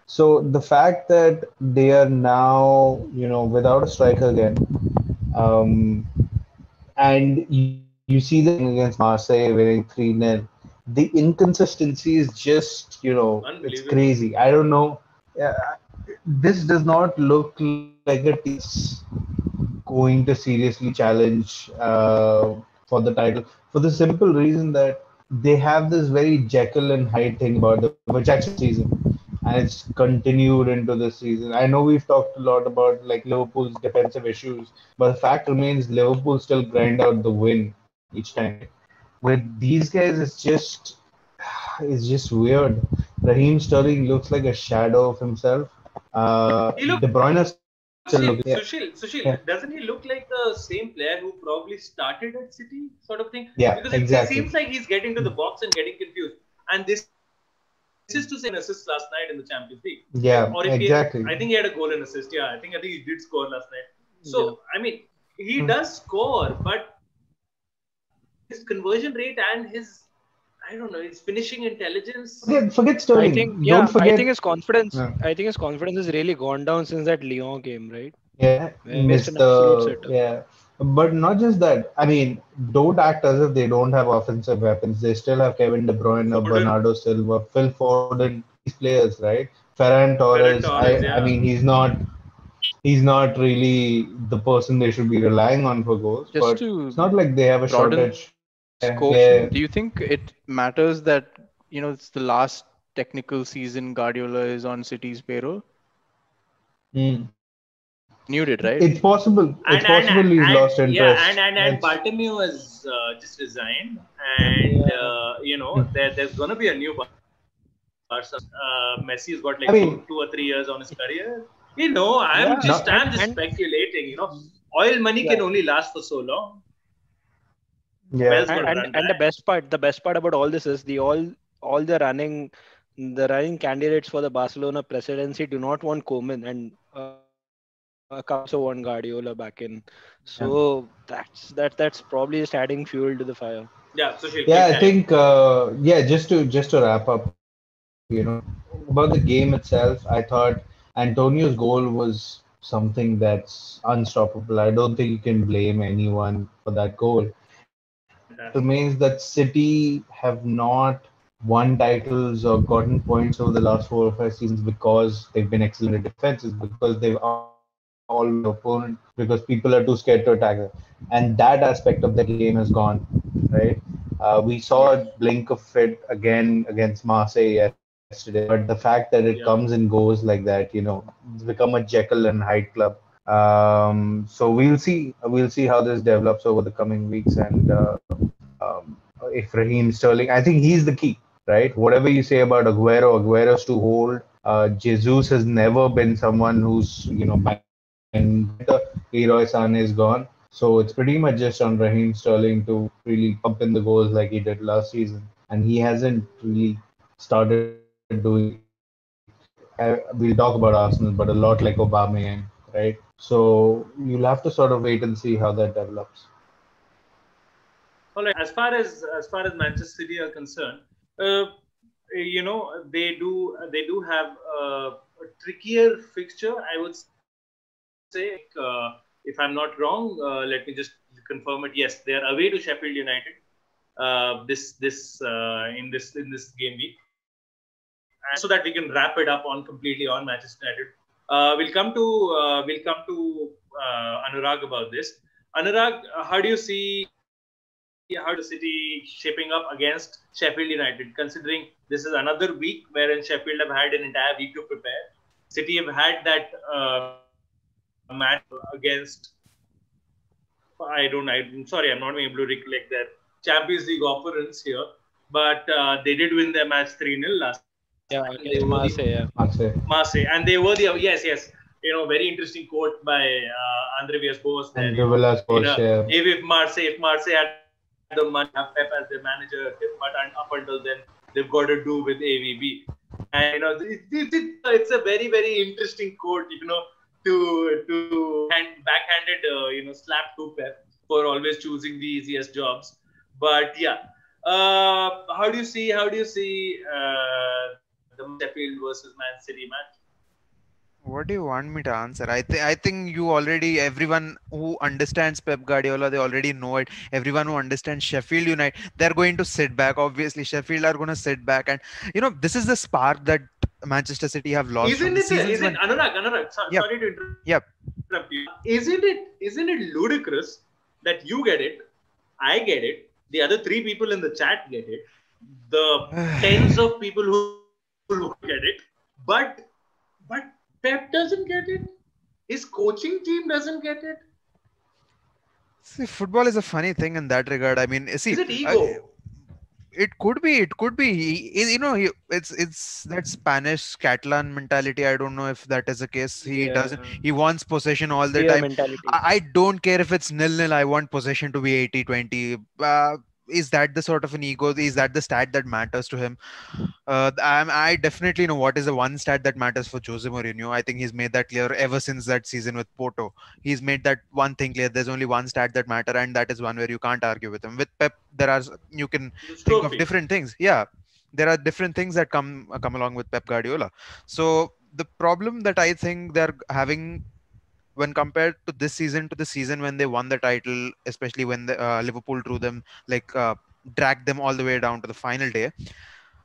[SPEAKER 4] So the fact that they are now, without a striker again, and you see them against Marseille winning 3-0, the inconsistency is just, it's crazy. I don't know. This does not look like a team going to seriously challenge for the title, for the simple reason that they have this very Jekyll and Hyde thing about the Jackson season, and it's continued into this season. I know we've talked a lot about like Liverpool's defensive issues, but the fact remains Liverpool still grind out the win each time. With these guys, it's just weird. Raheem Sterling looks like a shadow of himself. De Bruyne
[SPEAKER 1] Susheel, doesn't he look like the same player who probably started at City, sort of thing?
[SPEAKER 4] Yeah,
[SPEAKER 1] because
[SPEAKER 4] exactly.
[SPEAKER 1] It seems like he's getting to the box and getting confused. And this is to say an assist last night in the Champions League.
[SPEAKER 4] Yeah, exactly.
[SPEAKER 1] I think he had a goal and assist. Yeah, I think he did score last night. So, I mean, he does score, but his conversion rate and his, I don't know, his finishing intelligence.
[SPEAKER 4] Forget Sterling.
[SPEAKER 5] I think his confidence. I think his confidence has really gone down since that Lyon game, right?
[SPEAKER 4] Yeah, but not just that. I mean, don't act as if they don't have offensive weapons. They still have Kevin De Bruyne, Bernardo Silva, Phil Foden, these players, right? Ferran Torres. I mean, he's not really the person they should be relying on for goals. But it's not like they have a shortage.
[SPEAKER 2] Do you think it matters that it's the last technical season Guardiola is on City's payroll? Knew it, right?
[SPEAKER 4] It's possible. He's lost interest.
[SPEAKER 1] Yeah, and Bartomeu has just resigned, and there's gonna be a new Barca. Messi's got 2 or 3 years on his career. I'm just speculating. Oil money can only last for so long.
[SPEAKER 4] Yeah.
[SPEAKER 1] Else got
[SPEAKER 5] And
[SPEAKER 1] run
[SPEAKER 5] and the
[SPEAKER 1] back.
[SPEAKER 5] best part about all this is all the running candidates for the Barcelona presidency do not want Koeman, and a couple also want Guardiola back in.
[SPEAKER 4] Yeah.
[SPEAKER 5] So that's probably just adding fuel to the fire.
[SPEAKER 1] Yeah, Sushil,
[SPEAKER 4] Yeah,
[SPEAKER 1] keep
[SPEAKER 4] I
[SPEAKER 1] carrying.
[SPEAKER 4] think yeah, just to wrap up, about the game itself, I thought Antonio's goal was something that's unstoppable. I don't think you can blame anyone for that goal. It remains
[SPEAKER 1] Fantastic.
[SPEAKER 4] that City have not won titles or gotten points over the last 4 or 5 seasons because they've been excellent at defense. It's because they've outplayed their opponent because people are too scared to attack them. And that aspect of the game has gone, right? We saw a
[SPEAKER 1] Yes.
[SPEAKER 4] blink of it again against Marseille yesterday, but the fact that it comes
[SPEAKER 1] Yeah.
[SPEAKER 4] and goes like that, it's become a Jekyll and Hyde club. So we'll see how this develops over the coming weeks, and if Raheem Sterling, I think he's the key, right? Whatever you say about Aguero's too old. Jesus has never been someone who's banging the Leroy Sane is gone, so it's pretty much just on Raheem Sterling to really pump in the goals like he did last season, and he hasn't really started doing it. We'll talk about Arsenal, but a lot like Aubameyang, right? So you'll have to sort of wait and see how that develops.
[SPEAKER 1] All right. As far as Manchester City are concerned, they do have a trickier fixture, I would say. If I'm not wrong, let me just confirm it. Yes, they are away to Sheffield United. In this game week, and so that we can wrap it up on completely on Manchester United. We'll come to Anurag about this. Anurag, how do you see City shaping up against Sheffield United? Considering this is another week wherein Sheffield have had an entire week to prepare. City have had that match against. I'm sorry, I'm not able to recollect their Champions League opponents here, but they did win their match 3-0 last season, and they
[SPEAKER 5] Yeah,
[SPEAKER 1] were the
[SPEAKER 5] against Marseille. Yeah.
[SPEAKER 1] Marseille, and they were the yes, very interesting quote by Andre Villas-Boas there.
[SPEAKER 4] And Rivelas
[SPEAKER 1] In
[SPEAKER 4] was
[SPEAKER 1] a,
[SPEAKER 4] share.
[SPEAKER 1] if Marseille had the money, have Pep as their manager, but up until then they've got to do with AVB, and it's a very very interesting quote, to backhanded slap to Pep for always choosing the easiest jobs, but yeah. How do you see the Sheffield versus Man City match?
[SPEAKER 3] What do you want me to answer? I think you already, everyone who understands Pep Guardiola, they already know it. Everyone who understands Sheffield United, they're going to sit back. Obviously, Sheffield are going to sit back, and this is the spark that Manchester City have lost from
[SPEAKER 1] Isn't
[SPEAKER 3] the
[SPEAKER 1] it?
[SPEAKER 3] seasons
[SPEAKER 1] Isn't
[SPEAKER 3] when.
[SPEAKER 1] Anurag?
[SPEAKER 3] Yep,
[SPEAKER 1] Sorry to interrupt you.
[SPEAKER 3] yep.
[SPEAKER 1] Isn't it ludicrous that you get it, I get it, the other three people in the chat get it, the tens of people who won't get it, but Pep doesn't get it. His coaching team doesn't get it.
[SPEAKER 3] See, football is a funny thing in that regard. I mean,
[SPEAKER 1] Is
[SPEAKER 3] see,
[SPEAKER 1] it ego?
[SPEAKER 3] it could be. It could be. It's that Spanish Catalan mentality. I don't know if that is the case. He
[SPEAKER 5] Yeah.
[SPEAKER 3] doesn't. He wants possession all the
[SPEAKER 5] Beer
[SPEAKER 3] time.
[SPEAKER 5] mentality.
[SPEAKER 3] I don't care if it's 0-0. I want possession to be 80-20. Is that the sort of an ego? Is that the stat that matters to him? I definitely know what is the one stat that matters for Jose Mourinho. I think he's made that clear ever since that season with Porto. He's made that one thing clear. There's only one stat that matter, and that is one where you can't argue with him. With Pep, you can
[SPEAKER 1] Those
[SPEAKER 3] think of
[SPEAKER 1] trophies.
[SPEAKER 3] different things. Yeah, there are different things that come along with Pep Guardiola. So the problem that I think they're having when compared to this season to the season when they won the title, especially when the Liverpool drew them, like dragged them all the way down to the final day.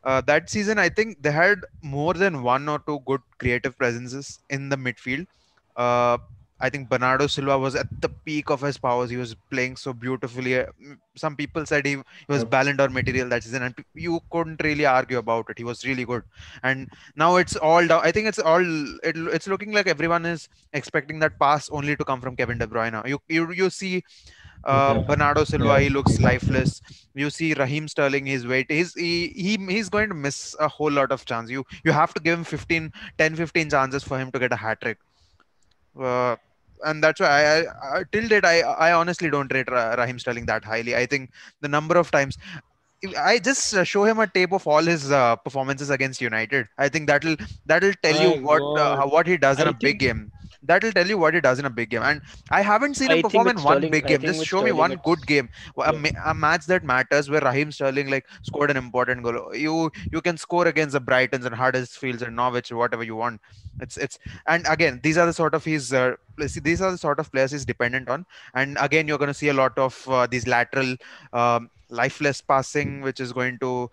[SPEAKER 3] That season, I think they had more than one or two good creative presences in the midfield. Uh, I think Bernardo Silva was at the peak of his powers. He was playing so beautifully. Some people said he was
[SPEAKER 4] Yep.
[SPEAKER 3] Ballon d'Or material that season, and you couldn't really argue about it. He was really good. And now it's all down. I think it's looking like everyone is expecting that pass only to come from Kevin De Bruyne. You see
[SPEAKER 4] Yeah.
[SPEAKER 3] Bernardo Silva,
[SPEAKER 4] Yeah.
[SPEAKER 3] he looks lifeless. You see Raheem Sterling, his weight, he's going to miss a whole lot of chance. You have to give him 15 chances for him to get a hat trick. Uh, and that's why I till date I honestly don't rate Raheem Sterling that highly. I think the number of times I just show him a tape of all his performances against United. I think that'll tell you
[SPEAKER 5] My God.
[SPEAKER 3] what he does in a
[SPEAKER 5] I
[SPEAKER 3] big
[SPEAKER 5] think
[SPEAKER 3] game. That'll tell you what he does in a big game. And I haven't seen him
[SPEAKER 5] I think
[SPEAKER 3] perform
[SPEAKER 5] with
[SPEAKER 3] in one
[SPEAKER 5] Sterling,
[SPEAKER 3] big game. Just show me one good
[SPEAKER 5] it's
[SPEAKER 3] game,
[SPEAKER 5] yeah.
[SPEAKER 3] a match that matters where Raheem Sterling like scored an important goal. You can score against the Brightons and Huddersfields and Norwich or whatever you want. It's and again these are the sort of these are the sort of players he's dependent on. And again you're going to see a lot of these lateral lifeless passing, which is going to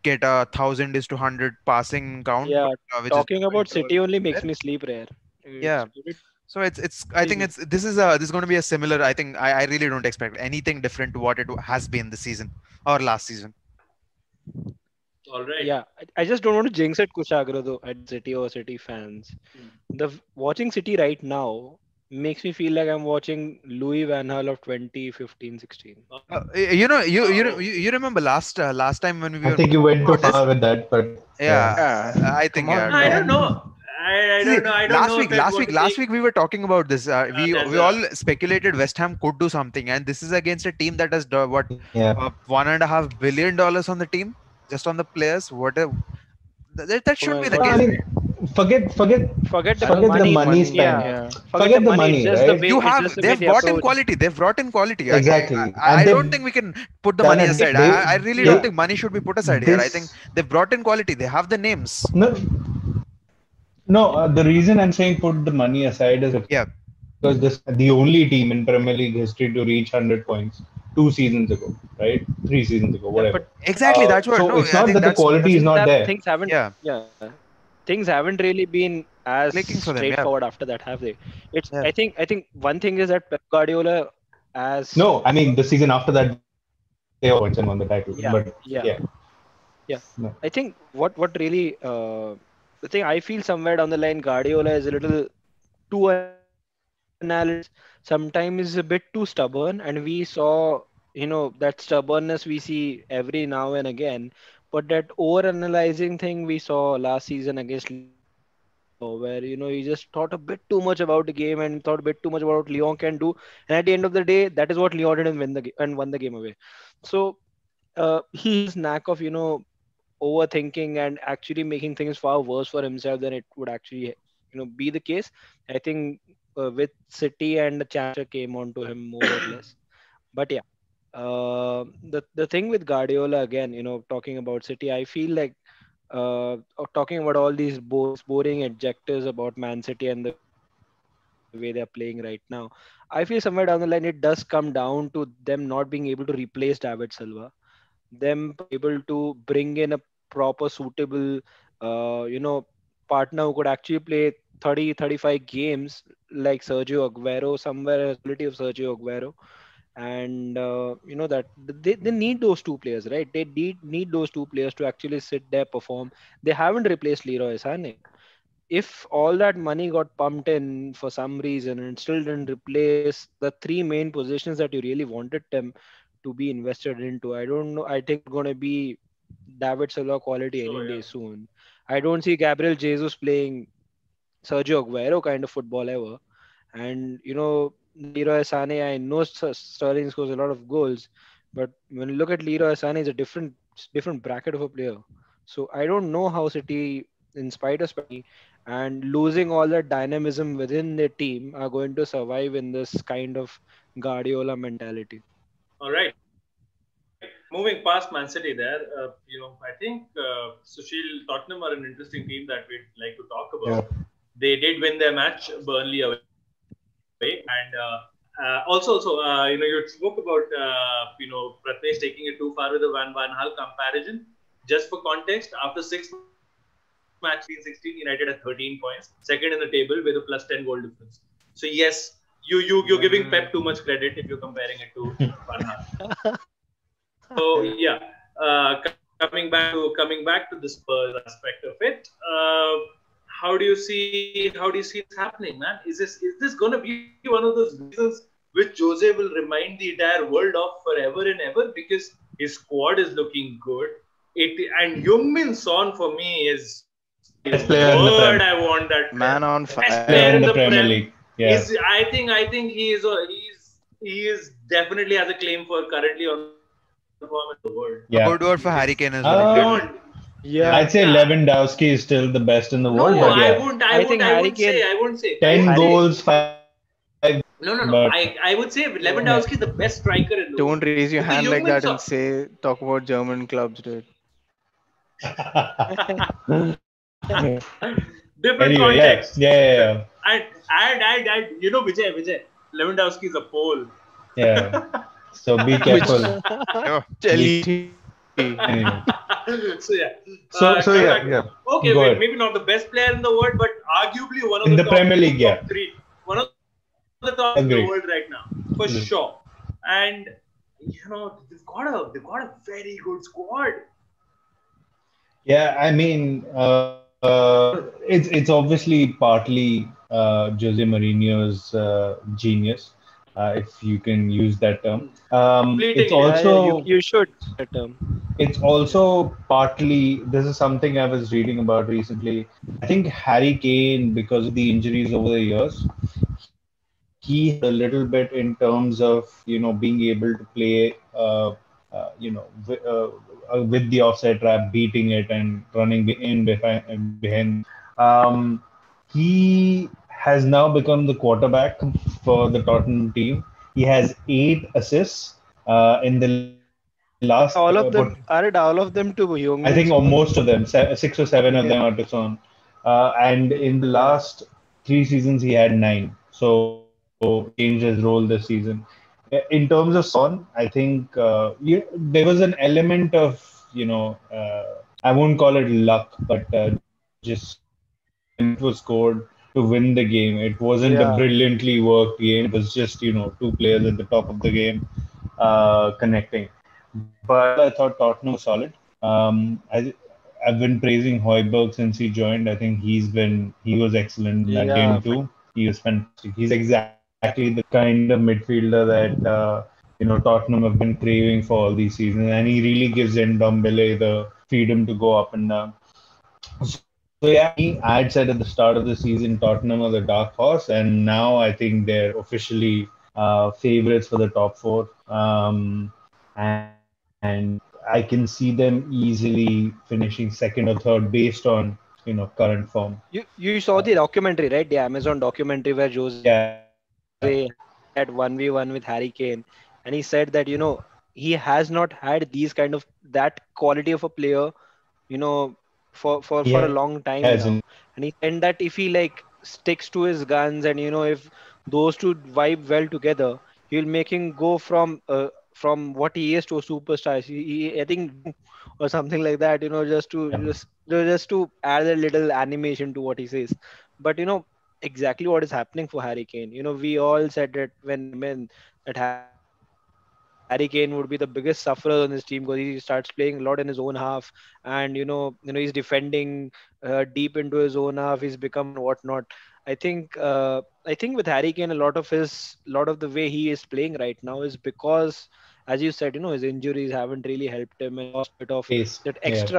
[SPEAKER 3] get 1,000:100 passing count, but
[SPEAKER 5] Yeah.
[SPEAKER 3] which is
[SPEAKER 5] Talking
[SPEAKER 3] going
[SPEAKER 5] about
[SPEAKER 3] to
[SPEAKER 5] City only makes
[SPEAKER 3] there.
[SPEAKER 5] me sleep rare.
[SPEAKER 3] Yeah.
[SPEAKER 5] It's good.
[SPEAKER 3] So it's I think it's this is going to be a similar. I think I really don't expect anything different to what it has been this season or last season.
[SPEAKER 1] All right.
[SPEAKER 5] Yeah, I just don't want to jinx it, Kushagr, though, at City or City fans. Watching City right now makes me feel like I'm watching Louis Van Gaal of 2015, 16.
[SPEAKER 3] You remember last time when we
[SPEAKER 4] I
[SPEAKER 3] were
[SPEAKER 4] think you went too
[SPEAKER 3] about this?
[SPEAKER 4] far with that, but
[SPEAKER 3] Yeah,
[SPEAKER 2] Yeah,
[SPEAKER 3] I
[SPEAKER 2] come
[SPEAKER 3] think
[SPEAKER 2] on,
[SPEAKER 1] I
[SPEAKER 3] yeah.
[SPEAKER 1] don't know. I
[SPEAKER 3] See,
[SPEAKER 1] don't know. I don't know if I want to
[SPEAKER 3] last
[SPEAKER 1] take
[SPEAKER 3] week we were talking about this.
[SPEAKER 1] as
[SPEAKER 3] We
[SPEAKER 1] a
[SPEAKER 3] all speculated West Ham could do something, and this is against a team that has what
[SPEAKER 4] yeah.
[SPEAKER 3] $1.5 billion on the team, just on the players. That
[SPEAKER 5] Oh
[SPEAKER 3] shouldn't
[SPEAKER 5] my
[SPEAKER 3] be the
[SPEAKER 5] God.
[SPEAKER 4] I
[SPEAKER 3] case.
[SPEAKER 4] mean, forget
[SPEAKER 5] Forget the
[SPEAKER 4] forget the
[SPEAKER 5] money.
[SPEAKER 4] money
[SPEAKER 2] money.
[SPEAKER 4] spent.
[SPEAKER 5] Yeah.
[SPEAKER 2] Yeah,
[SPEAKER 5] Forget the
[SPEAKER 4] Forget the
[SPEAKER 5] money.
[SPEAKER 4] money, right?
[SPEAKER 5] It's just the way
[SPEAKER 3] They've
[SPEAKER 5] they
[SPEAKER 3] brought in
[SPEAKER 5] approach.
[SPEAKER 3] quality. They've brought in quality.
[SPEAKER 4] Exactly,
[SPEAKER 3] I
[SPEAKER 4] and
[SPEAKER 3] don't
[SPEAKER 4] they've
[SPEAKER 3] think we can put the
[SPEAKER 4] done
[SPEAKER 3] money
[SPEAKER 4] it.
[SPEAKER 3] aside. I really don't
[SPEAKER 4] They
[SPEAKER 3] think money should be put aside here. I think
[SPEAKER 4] this
[SPEAKER 3] they've brought in quality. They have the names.
[SPEAKER 4] no no. The reason I'm saying put the money aside is
[SPEAKER 3] Yeah,
[SPEAKER 4] because this the only team in Premier League history to reach 100 points 2 seasons ago, right? 3 seasons ago,
[SPEAKER 5] Yeah,
[SPEAKER 4] whatever.
[SPEAKER 5] but
[SPEAKER 3] exactly. That's what.
[SPEAKER 4] So
[SPEAKER 3] No,
[SPEAKER 4] it's
[SPEAKER 3] I
[SPEAKER 4] not
[SPEAKER 3] think
[SPEAKER 4] that the quality is
[SPEAKER 5] things
[SPEAKER 4] not
[SPEAKER 5] have
[SPEAKER 4] there.
[SPEAKER 5] things haven't
[SPEAKER 3] yeah,
[SPEAKER 5] yeah things haven't really been as
[SPEAKER 3] clicking for them. Yeah,
[SPEAKER 5] straightforward after that, have they? It's
[SPEAKER 3] yeah.
[SPEAKER 5] I think one thing is that Pep Guardiola as
[SPEAKER 4] No, I mean the season after that they all points and won the title.
[SPEAKER 5] yeah
[SPEAKER 4] But
[SPEAKER 5] yeah
[SPEAKER 4] yeah,
[SPEAKER 5] yeah.
[SPEAKER 4] no.
[SPEAKER 5] I think what really the thing I feel somewhere down the line, Guardiola is a little too analysis, sometimes is a bit too stubborn, and we saw that stubbornness we see every now and again. But that over analyzing thing we saw last season against where he just thought a bit too much about the game and thought a bit too much about what Lyon can do, and at the end of the day, that is what Lyon did and win the game and won the game away. So he has knack of overthinking and actually making things far worse for himself than it would actually be the case. I think with City and the chapter came on to him more or less. But yeah, the thing with Guardiola again, talking about City, I feel like talking about all these boring adjectives about Man City and the way they're playing right now. I feel somewhere down the line it does come down to them not being able to replace David Silva, them not being able to bring in a proper suitable partner who could actually play 30-35 games like Sergio Aguero, somewhere has quality of Sergio Aguero. And that they need those two players, right? They need those two players to actually sit there, perform. They haven't replaced Leroy Sané. If all that money got pumped in for some reason and still didn't replace the three main positions that you really wanted them to be invested into, I don't know. I think it's going to be David Silva quality any
[SPEAKER 1] sure,
[SPEAKER 5] day
[SPEAKER 1] yeah.
[SPEAKER 5] soon. I don't see Gabriel Jesus playing Sergio Aguero kind of football ever. And Leroy Sané, I know Sterling scores a lot of goals, but when you look at Leroy Sané, is a different bracket of a player. So I don't know how City, in spite of and losing all that dynamism within their team, are going to survive in this kind of Guardiola mentality.
[SPEAKER 1] All right. Moving past Man City, there, I think Sushil, Tottenham are an interesting team that we'd like to talk
[SPEAKER 4] Yeah.
[SPEAKER 1] about. They did win their match, Burnley away, and also, you spoke about Prathamesh taking it too far with the Van Gaal comparison. Just for context, after 6 matches, 16, United had 13 points, second in the table with a plus 10 goal difference. So yes, you're giving Pep too much credit if you're comparing it to Van Gaal. So yeah, coming back to the Spurs aspect of it. How do you see this happening, man? Is this going to be one of those reasons which Jose will remind the entire world of forever and ever, because his squad is looking good. And Heung-min Son for me is
[SPEAKER 4] Best player in the
[SPEAKER 1] word
[SPEAKER 4] Prem.
[SPEAKER 1] I want that
[SPEAKER 2] man on
[SPEAKER 1] best
[SPEAKER 2] fire.
[SPEAKER 1] player in
[SPEAKER 4] the
[SPEAKER 1] the
[SPEAKER 4] Premier
[SPEAKER 1] Prem.
[SPEAKER 4] League. Yeah.
[SPEAKER 1] I think he is definitely has a claim for currently on form in the world.
[SPEAKER 3] A
[SPEAKER 4] Yeah.
[SPEAKER 3] good word for Harry Kane as well,
[SPEAKER 1] Beyond.
[SPEAKER 3] exactly.
[SPEAKER 4] Uh,
[SPEAKER 5] Yeah,
[SPEAKER 4] I'd say
[SPEAKER 1] Yeah.
[SPEAKER 4] Lewandowski is still the best in the
[SPEAKER 1] No,
[SPEAKER 4] world, but
[SPEAKER 1] I
[SPEAKER 4] yeah,
[SPEAKER 1] wouldn't.
[SPEAKER 5] I think
[SPEAKER 1] I
[SPEAKER 5] Harry
[SPEAKER 1] wouldn't say.
[SPEAKER 5] Kane,
[SPEAKER 1] I wouldn't say. I
[SPEAKER 4] 10
[SPEAKER 1] would
[SPEAKER 5] Harry,
[SPEAKER 1] say.
[SPEAKER 4] goals, 5 assists,
[SPEAKER 1] No, no, no.
[SPEAKER 4] but
[SPEAKER 1] I would say
[SPEAKER 5] yeah,
[SPEAKER 1] Lewandowski is the best striker in the world.
[SPEAKER 2] Don't raise your
[SPEAKER 1] Because
[SPEAKER 2] hand like
[SPEAKER 1] Jungmin
[SPEAKER 2] that
[SPEAKER 1] Son,
[SPEAKER 2] and say talk about German clubs, dude.
[SPEAKER 1] different
[SPEAKER 4] anyway, yeah,
[SPEAKER 1] context.
[SPEAKER 4] yeah, yeah, yeah.
[SPEAKER 1] You know, Vijay, Lewandowski is a Pole.
[SPEAKER 4] Yeah. So be
[SPEAKER 2] Which
[SPEAKER 4] careful.
[SPEAKER 3] oh,
[SPEAKER 4] Be
[SPEAKER 2] Chelsea.
[SPEAKER 4] anyway.
[SPEAKER 1] So yeah,
[SPEAKER 4] So
[SPEAKER 1] coming
[SPEAKER 4] yeah,
[SPEAKER 1] back.
[SPEAKER 4] yeah.
[SPEAKER 1] Okay,
[SPEAKER 4] Go
[SPEAKER 1] wait,
[SPEAKER 4] ahead.
[SPEAKER 1] maybe not the best player in the world, but arguably one of
[SPEAKER 4] In
[SPEAKER 1] the
[SPEAKER 4] the
[SPEAKER 1] top
[SPEAKER 4] Premier
[SPEAKER 1] two,
[SPEAKER 4] League,
[SPEAKER 1] top
[SPEAKER 4] yeah.
[SPEAKER 1] three, one of the top three in the world right
[SPEAKER 4] Agree.
[SPEAKER 1] now, for
[SPEAKER 4] Agree.
[SPEAKER 1] sure. And they've got a very good squad.
[SPEAKER 4] Yeah, I mean, it's obviously partly Jose Mourinho's genius, if you can use that term. It's
[SPEAKER 1] Fleetingly.
[SPEAKER 5] yeah, yeah. You
[SPEAKER 4] also
[SPEAKER 5] you should that term.
[SPEAKER 4] it's also partly, this is something I was reading about recently. I think Harry Kane, because of the injuries over the years, he has struggled a little bit in terms of being able to play with the offside trap, beating it and running behind the goal. He has now become the quarterback for the Tottenham team. He has 8 assists in the last
[SPEAKER 5] Are it
[SPEAKER 4] what
[SPEAKER 5] all of them? Are it all of them to
[SPEAKER 4] I think
[SPEAKER 5] Heung-min Son?
[SPEAKER 4] most of them, 6 or 7 of
[SPEAKER 5] Yeah,
[SPEAKER 4] them are to Son. And in the
[SPEAKER 5] yeah,
[SPEAKER 4] last 3 seasons, he had 9. So he changed his role this season. In terms of Son, I think there was an element of, I won't call it luck, but just when it was scored to win the game, it wasn't a
[SPEAKER 5] yeah.
[SPEAKER 4] brilliantly worked game. It was just, two players at the top of the game connecting. But overall, I thought Tottenham was solid. I've been praising Hoiberg since he joined. I think he was excellent in that
[SPEAKER 5] Yeah,
[SPEAKER 4] game too. He was fantastic. He's exactly the kind of midfielder that Tottenham have been craving for all these seasons, and he really gives Ndombele the freedom to go up and down. So yeah, for me, I had said at the start of the season Tottenham are the dark horse, and now I think they're officially favorites for the top four. And I can see them easily finishing second or third based on current form.
[SPEAKER 5] You saw the documentary, right? The Amazon documentary where Jose
[SPEAKER 4] Yeah,
[SPEAKER 5] had that 1v1 with Harry Kane, and he said that he has not had these kind of that quality of a player, you know, for a
[SPEAKER 4] he
[SPEAKER 5] long
[SPEAKER 4] hasn't.
[SPEAKER 5] time now. And he said that if he like sticks to his guns, and if those two vibe well together, he'll make him go from what he is to a superstar. I think or something like that. Just to
[SPEAKER 4] Yeah,
[SPEAKER 5] just to add a little animation to what he says. But exactly what is happening for Harry Kane. We all said that when he came in, that Harry Kane would be the biggest sufferer on his team because he starts playing a lot in his own half, and he's defending deep into his own half. He's become a striker and whatnot. I think with Harry Kane, a lot of the way he is playing right now is because, as you said, his injuries haven't really helped him, and he lost a bit of
[SPEAKER 4] pace.
[SPEAKER 5] that
[SPEAKER 4] Yeah,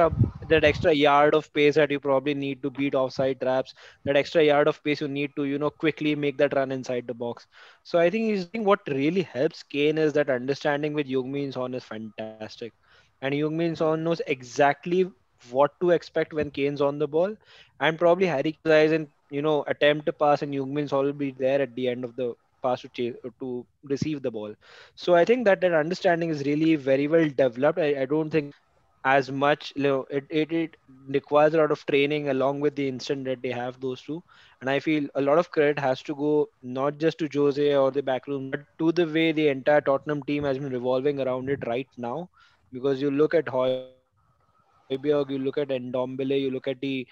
[SPEAKER 5] extra yard of pace that you probably need to beat offside traps, that extra yard of pace you need to quickly make that run inside the box. So I think what really helps Kane is that understanding with Heung-min Son is fantastic, and Heung-min Son knows exactly what to expect when Kane's on the ball, and probably Harry Kane's eyes and attempt to pass, and Heung-min Son will be there at the end of the pass to receive the ball. So I think that understanding is really very well developed. I don't think as much it requires a lot of training along with the instant that they have those two. And I feel a lot of credit has to go not just to Jose or the backroom, but to the way the entire Tottenham team has been revolving around it right now. Because you look at Højbjerg, you look at Ndombele, you look at the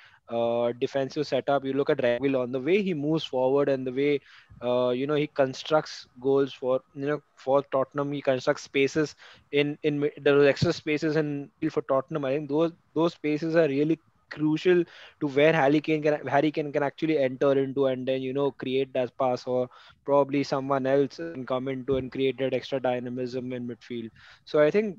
[SPEAKER 5] defensive setup, you look at Reguilon, the way he moves forward and the way he constructs goals for Tottenham. He constructs spaces there was extra spaces in midfield for Tottenham. I think those spaces are really crucial to where Harry Kane can actually enter into, and then create that pass, or probably someone else can come into and create that extra dynamism in midfield. So I think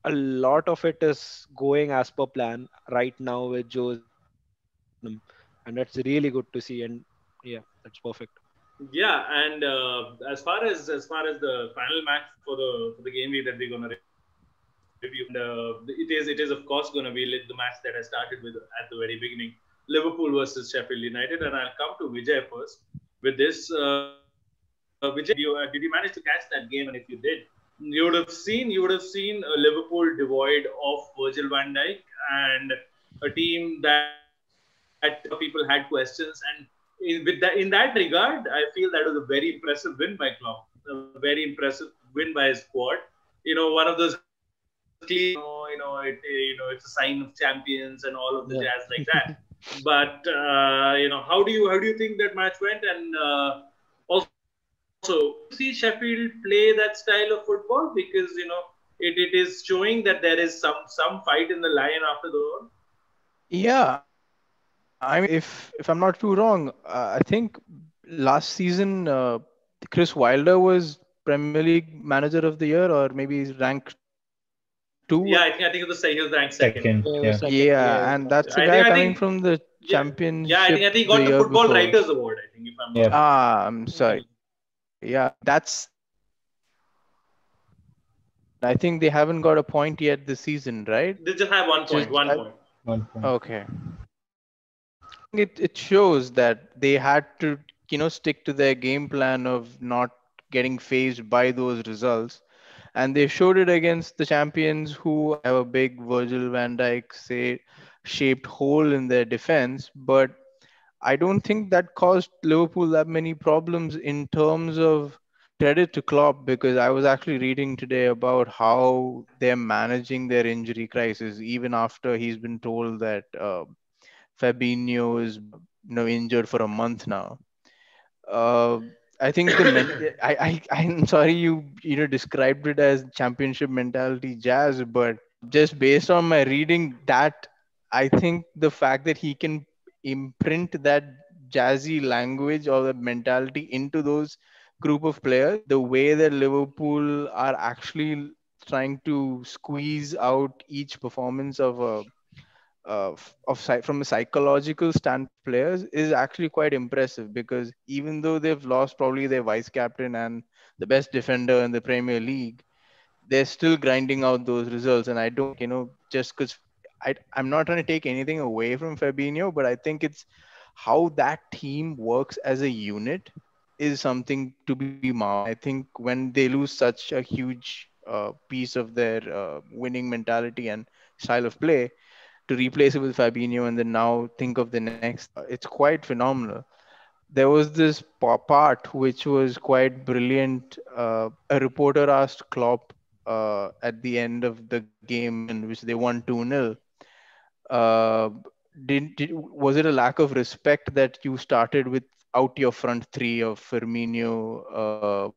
[SPEAKER 5] a lot of it is going as per plan right now with Jose and Tottenham, and that's really good to see. And yeah, that's perfect.
[SPEAKER 1] Yeah, and as far as the final match for the game week that we're gonna review, it is of course gonna be like the match that I started with at the very beginning, Liverpool versus Sheffield United, and I'll come to Vijay first with this. Vijay, did you manage to catch that game? And if you did, you would have seen a Liverpool devoid of Virgil van Dijk and a team that people had questions. And in that regard, I feel that was a very impressive win by Klopp, a very impressive win by his squad. One of those clean, it's a sign of champions and all of the
[SPEAKER 5] Yeah.
[SPEAKER 1] jazz like that. But how do you think that match went? And also, do you see Sheffield play that style of football? Because it is showing that there is some fight in the line after the goal.
[SPEAKER 2] Yeah, I mean, if I'm not too wrong, I think last season Chris Wilder was Premier League Manager of the Year, or maybe he's ranked two.
[SPEAKER 1] Yeah, I think it was he was ranked second.
[SPEAKER 4] Second,
[SPEAKER 5] Yeah, it
[SPEAKER 4] yeah.
[SPEAKER 5] was second. Yeah,
[SPEAKER 2] Yeah, and that's a
[SPEAKER 1] I
[SPEAKER 2] guy
[SPEAKER 1] think I
[SPEAKER 2] coming
[SPEAKER 1] think
[SPEAKER 2] from the
[SPEAKER 1] yeah, yeah. I think
[SPEAKER 2] championship
[SPEAKER 1] he got
[SPEAKER 2] the
[SPEAKER 1] the
[SPEAKER 2] year
[SPEAKER 1] Football
[SPEAKER 2] before.
[SPEAKER 1] Writers Award. I think if I'm not
[SPEAKER 4] Yeah.
[SPEAKER 2] I'm sorry. Yeah, that's. I think they haven't got a point yet this season, right?
[SPEAKER 1] they just have 1 point.
[SPEAKER 2] Just
[SPEAKER 1] 1 point.
[SPEAKER 4] 1 point.
[SPEAKER 2] okay. It shows that they had to stick to their game plan of not getting phased by those results, and they showed it against the champions who have a big Virgil van Dijk say shaped hole in their defense. But I don't think that caused Liverpool that many problems in terms of credit to Klopp, because I was actually reading today about how they're managing their injury crisis even after he's been told that Fabinho is injured for a month now. Uh, I think I'm sorry you described it as championship mentality jazz, but just based on my reading, that I think the fact that he can imprint that jazzy language or the mentality into those group of players, the way that Liverpool are actually trying to squeeze out each performance of a from a psychological stand players is actually quite impressive, because even though they've lost probably their vice captain and the best defender in the Premier League, they're still grinding out those results. And I don't think, just because I'm not trying to take anything away from Fabinho, but I think it's how that team works as a unit is something to be marveled. I think when they lose such a huge piece of their winning mentality and style of play, to replace it with Fabinho and then now think of the next, it's quite phenomenal. There was this part which was quite brilliant. A reporter asked Klopp at the end of the game in which they won 2-0. Uh, was it a lack of respect that you started without your front three of Firmino,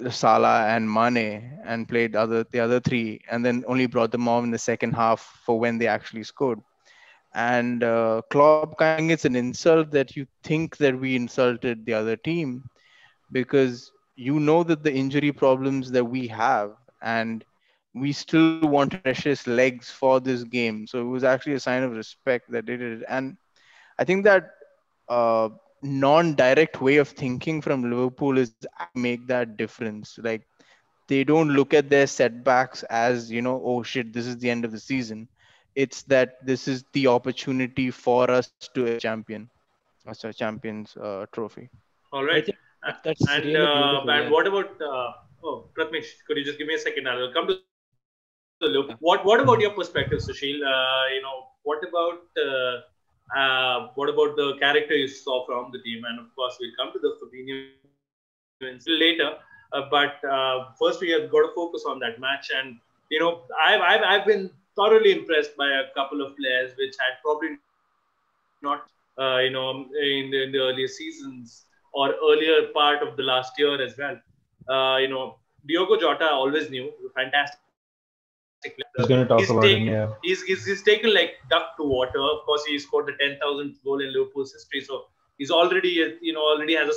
[SPEAKER 2] Salah, and Mane, and played the other three, and then only brought them on in the second half for when they actually scored? And Klopp kind of it's an insult that you think that we insulted the other team, because that the injury problems that we have, and we still wanted precious legs for this game. So it was actually a sign of respect that they did it. And I think that uh, non-direct way of thinking from Liverpool is make that difference. Like, they don't look at their setbacks as oh shit, this is the end of the season. It's that this is the opportunity for us to as a champions trophy.
[SPEAKER 1] All
[SPEAKER 5] I
[SPEAKER 1] right.
[SPEAKER 5] think that's
[SPEAKER 1] And
[SPEAKER 5] really beautiful.
[SPEAKER 1] and
[SPEAKER 5] Yeah.
[SPEAKER 1] what about Prathamesh? Could you just give me a second? I'll come to the look. What about your perspective, Susheel? What about the character you saw from the team? And of course, we'll come to the Fabinho later. But first, we have got to focus on that match. And I've been thoroughly impressed by a couple of players which had probably not in the earlier seasons or earlier part of the last year as well. Diogo Jota always knew, fantastic player.
[SPEAKER 4] I was going to talk about him, yeah.
[SPEAKER 1] He's taken like duck to water. Of course, he scored the 10,000th goal in Liverpool's history, so he's already has a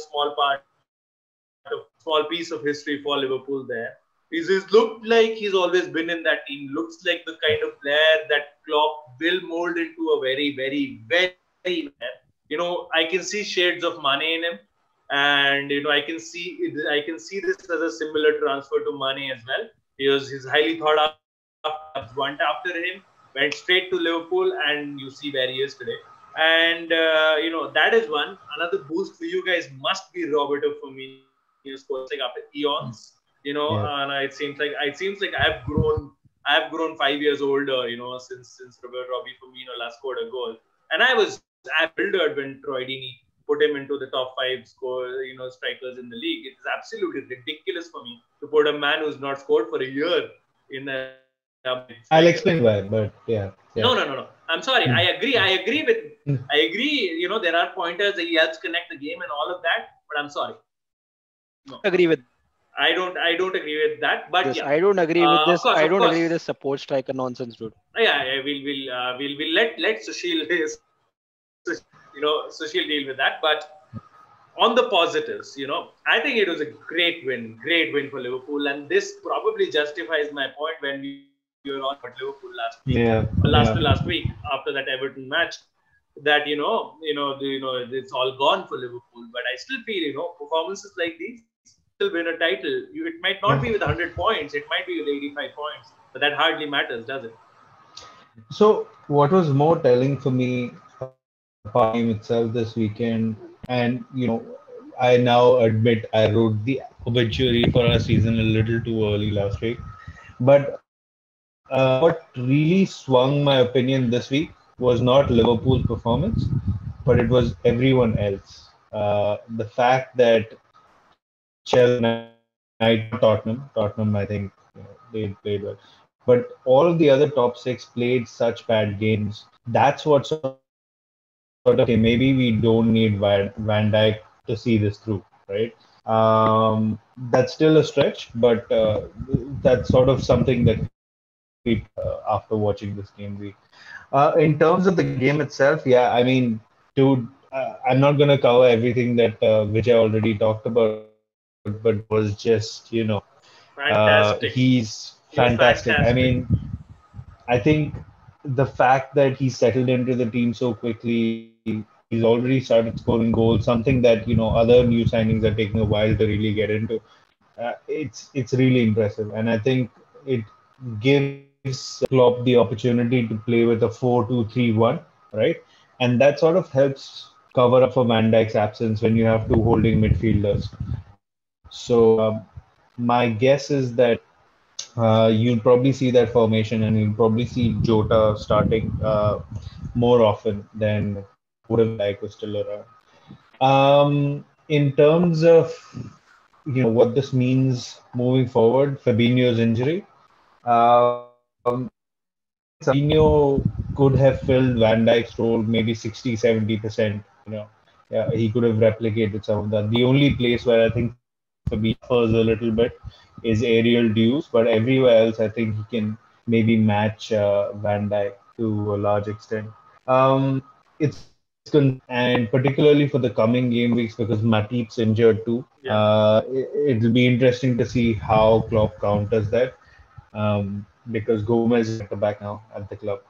[SPEAKER 1] small piece of history for Liverpool there. He's looked like he's always been in that team. Looks like the kind of player that Klopp will mold into a very, very, very. I can see shades of Mane in him. And I can see this as a similar transfer to Mane as well. He's highly thought after. Clubs went after him, went straight to Liverpool, and you see where he is today. And that is one. Another boost for you guys must be Roberto Firmino scoring like after eons. And it seems like I've grown 5 years older. Since Robbie Firmino last scored a goal, and I was bewildered when Troy Deeney put him into the top 5 strikers in the league. It is absolutely ridiculous for me to put a man who's not scored for a year in a.
[SPEAKER 4] I'll explain why, but yeah.
[SPEAKER 1] No. I'm sorry. I agree. There are pointers that he helps connect the game and all of that, but I'm sorry. No.
[SPEAKER 5] Agree with.
[SPEAKER 1] I don't agree with that. But
[SPEAKER 5] yes,
[SPEAKER 1] yeah.
[SPEAKER 5] I don't agree with this.
[SPEAKER 1] Course,
[SPEAKER 5] I don't agree with this support striker nonsense, dude.
[SPEAKER 1] Yeah. We'll let Susheel Susheel deal with that. But on the positives, I think it was a great win for Liverpool, and this probably justifies my point when we were on Liverpool last week after that Everton match, that it's all gone for Liverpool. But I still feel performances like these still win a title. It might not be with 100 points, it might be with 85 points, but that hardly matters, does it?
[SPEAKER 4] So what was more telling for me about the game itself this weekend, and I now admit I wrote the obituary for our season a little too early last week, but what really swung my opinion this week was not Liverpool's performance, but it was everyone else. The fact that Chelsea, Tottenham, I think they played well, but all of the other top 6 played such bad games. That's what sort of, okay, maybe we don't need Van Dijk to see this through, right? That's still a stretch, but that's sort of something that after watching this game week. In terms of the game itself, yeah, I mean, dude, I'm not going to cover everything that Vijay already talked about, but was just,
[SPEAKER 1] fantastic.
[SPEAKER 4] He's fantastic. I mean, I think the fact that he settled into the team so quickly, he's already started scoring goals, something that other new signings are taking a while to really get into. It's really impressive, and I think it gives Klopp the opportunity to play with a 4-2-3-1, right? And that sort of helps cover up for Van Dijk's absence when you have 2 holding midfielders. So my guess is that you'll probably see that formation, and you'll probably see Jota starting more often than would have Dijk was still around. In terms of what this means moving forward, Fabinho's injury. Fabinho could have filled Van Dijk's role maybe 60-70%. He could have replicated some of that. The only place where I think Fabinho suffers a little bit is aerial duels, but everywhere else I think he can maybe match Van Dijk to a large extent. It's and particularly for the coming game weeks because Matip's injured too.
[SPEAKER 1] Yeah.
[SPEAKER 4] It'll be interesting to see how Klopp counters that. Because Gomez is back now at the club.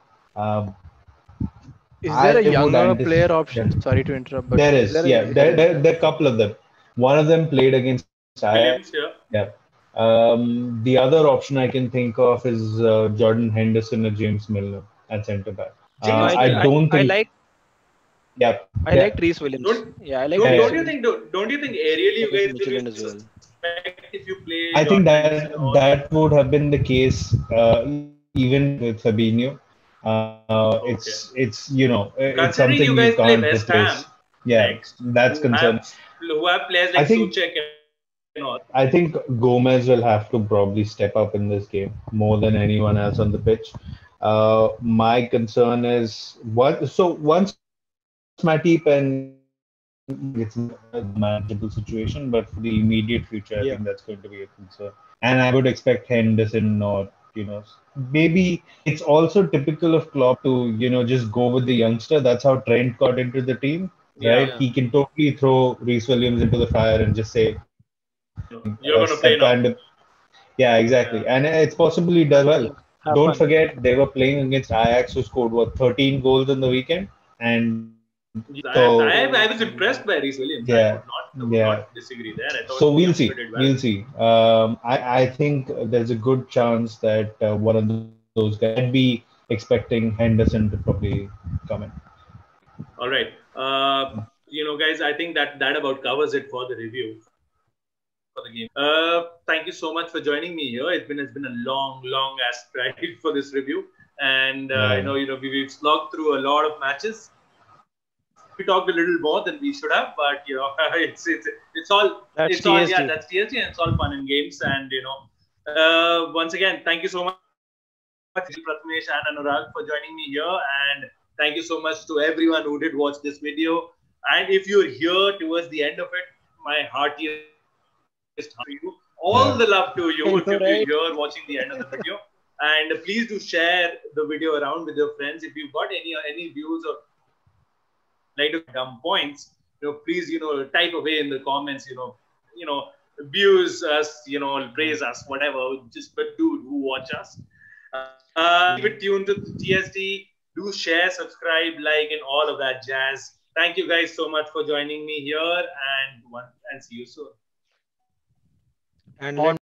[SPEAKER 2] Is there a younger player option? Yeah. Sorry to interrupt. But
[SPEAKER 4] there is. There are a couple of them. One of them played against
[SPEAKER 1] Williams,
[SPEAKER 4] yeah. The other option I can think of is Jordan Henderson or James Milner at centre back. I like
[SPEAKER 5] Reece Williams.
[SPEAKER 1] Don't you think aerially you guys will expect if you play?
[SPEAKER 4] I think that would have been the case even with Fabinho. It's something
[SPEAKER 1] you guys
[SPEAKER 4] you can't
[SPEAKER 1] play West Ham.
[SPEAKER 4] Yeah, that's concerned.
[SPEAKER 1] Who have players like Souček and all.
[SPEAKER 4] I think Gomez will have to probably step up in this game more than anyone else on the pitch. My concern is once Matip and it's a manageable situation, but for the immediate future, I think that's going to be a concern. And I would expect Henderson or maybe it's also typical of Klopp to just go with the youngster. That's how Trent got into the team, right? He can totally throw Reece Williams into the fire and just say,
[SPEAKER 1] "You're going to play now."
[SPEAKER 4] Yeah, exactly, and it's possible he does well. Don't forget they were playing against Ajax, who scored 13 goals in the weekend, and So
[SPEAKER 1] I was impressed by Reece Williams.
[SPEAKER 4] yeah,
[SPEAKER 1] I would
[SPEAKER 4] yeah.
[SPEAKER 1] not disagree there. I thought
[SPEAKER 4] So we'll
[SPEAKER 1] he
[SPEAKER 4] see.
[SPEAKER 1] did well.
[SPEAKER 4] We'll see. I think there's a good chance that one of those guys might be expecting Henderson to probably come in.
[SPEAKER 1] All right. Guys, I think that about covers it for the review for the game. Thank you so much for joining me here. It's been a long ass ride for this review, and we've slogged through a lot of matches. We talked a little more than we should have, but it's all
[SPEAKER 5] That's
[SPEAKER 1] it's all
[SPEAKER 5] TSD.
[SPEAKER 1] yeah, that's TSD, and it's all fun and games. And once again, thank you so much, Prathamesh and Anuraag, for joining me here, and thank you so much to everyone who did watch this video. And if you're here towards the end of it, my heartiest to you. All the love to you if you're here watching the end of the video. And please do share the video around with your friends. If you've got any views or like to dumb points, please type away in the comments. Abuse us, praise us, whatever. Just but do watch us. Keep it tuned to the TSD. Do share, subscribe, like, and all of that jazz. Thank you guys so much for joining me here, and see you soon.
[SPEAKER 5] And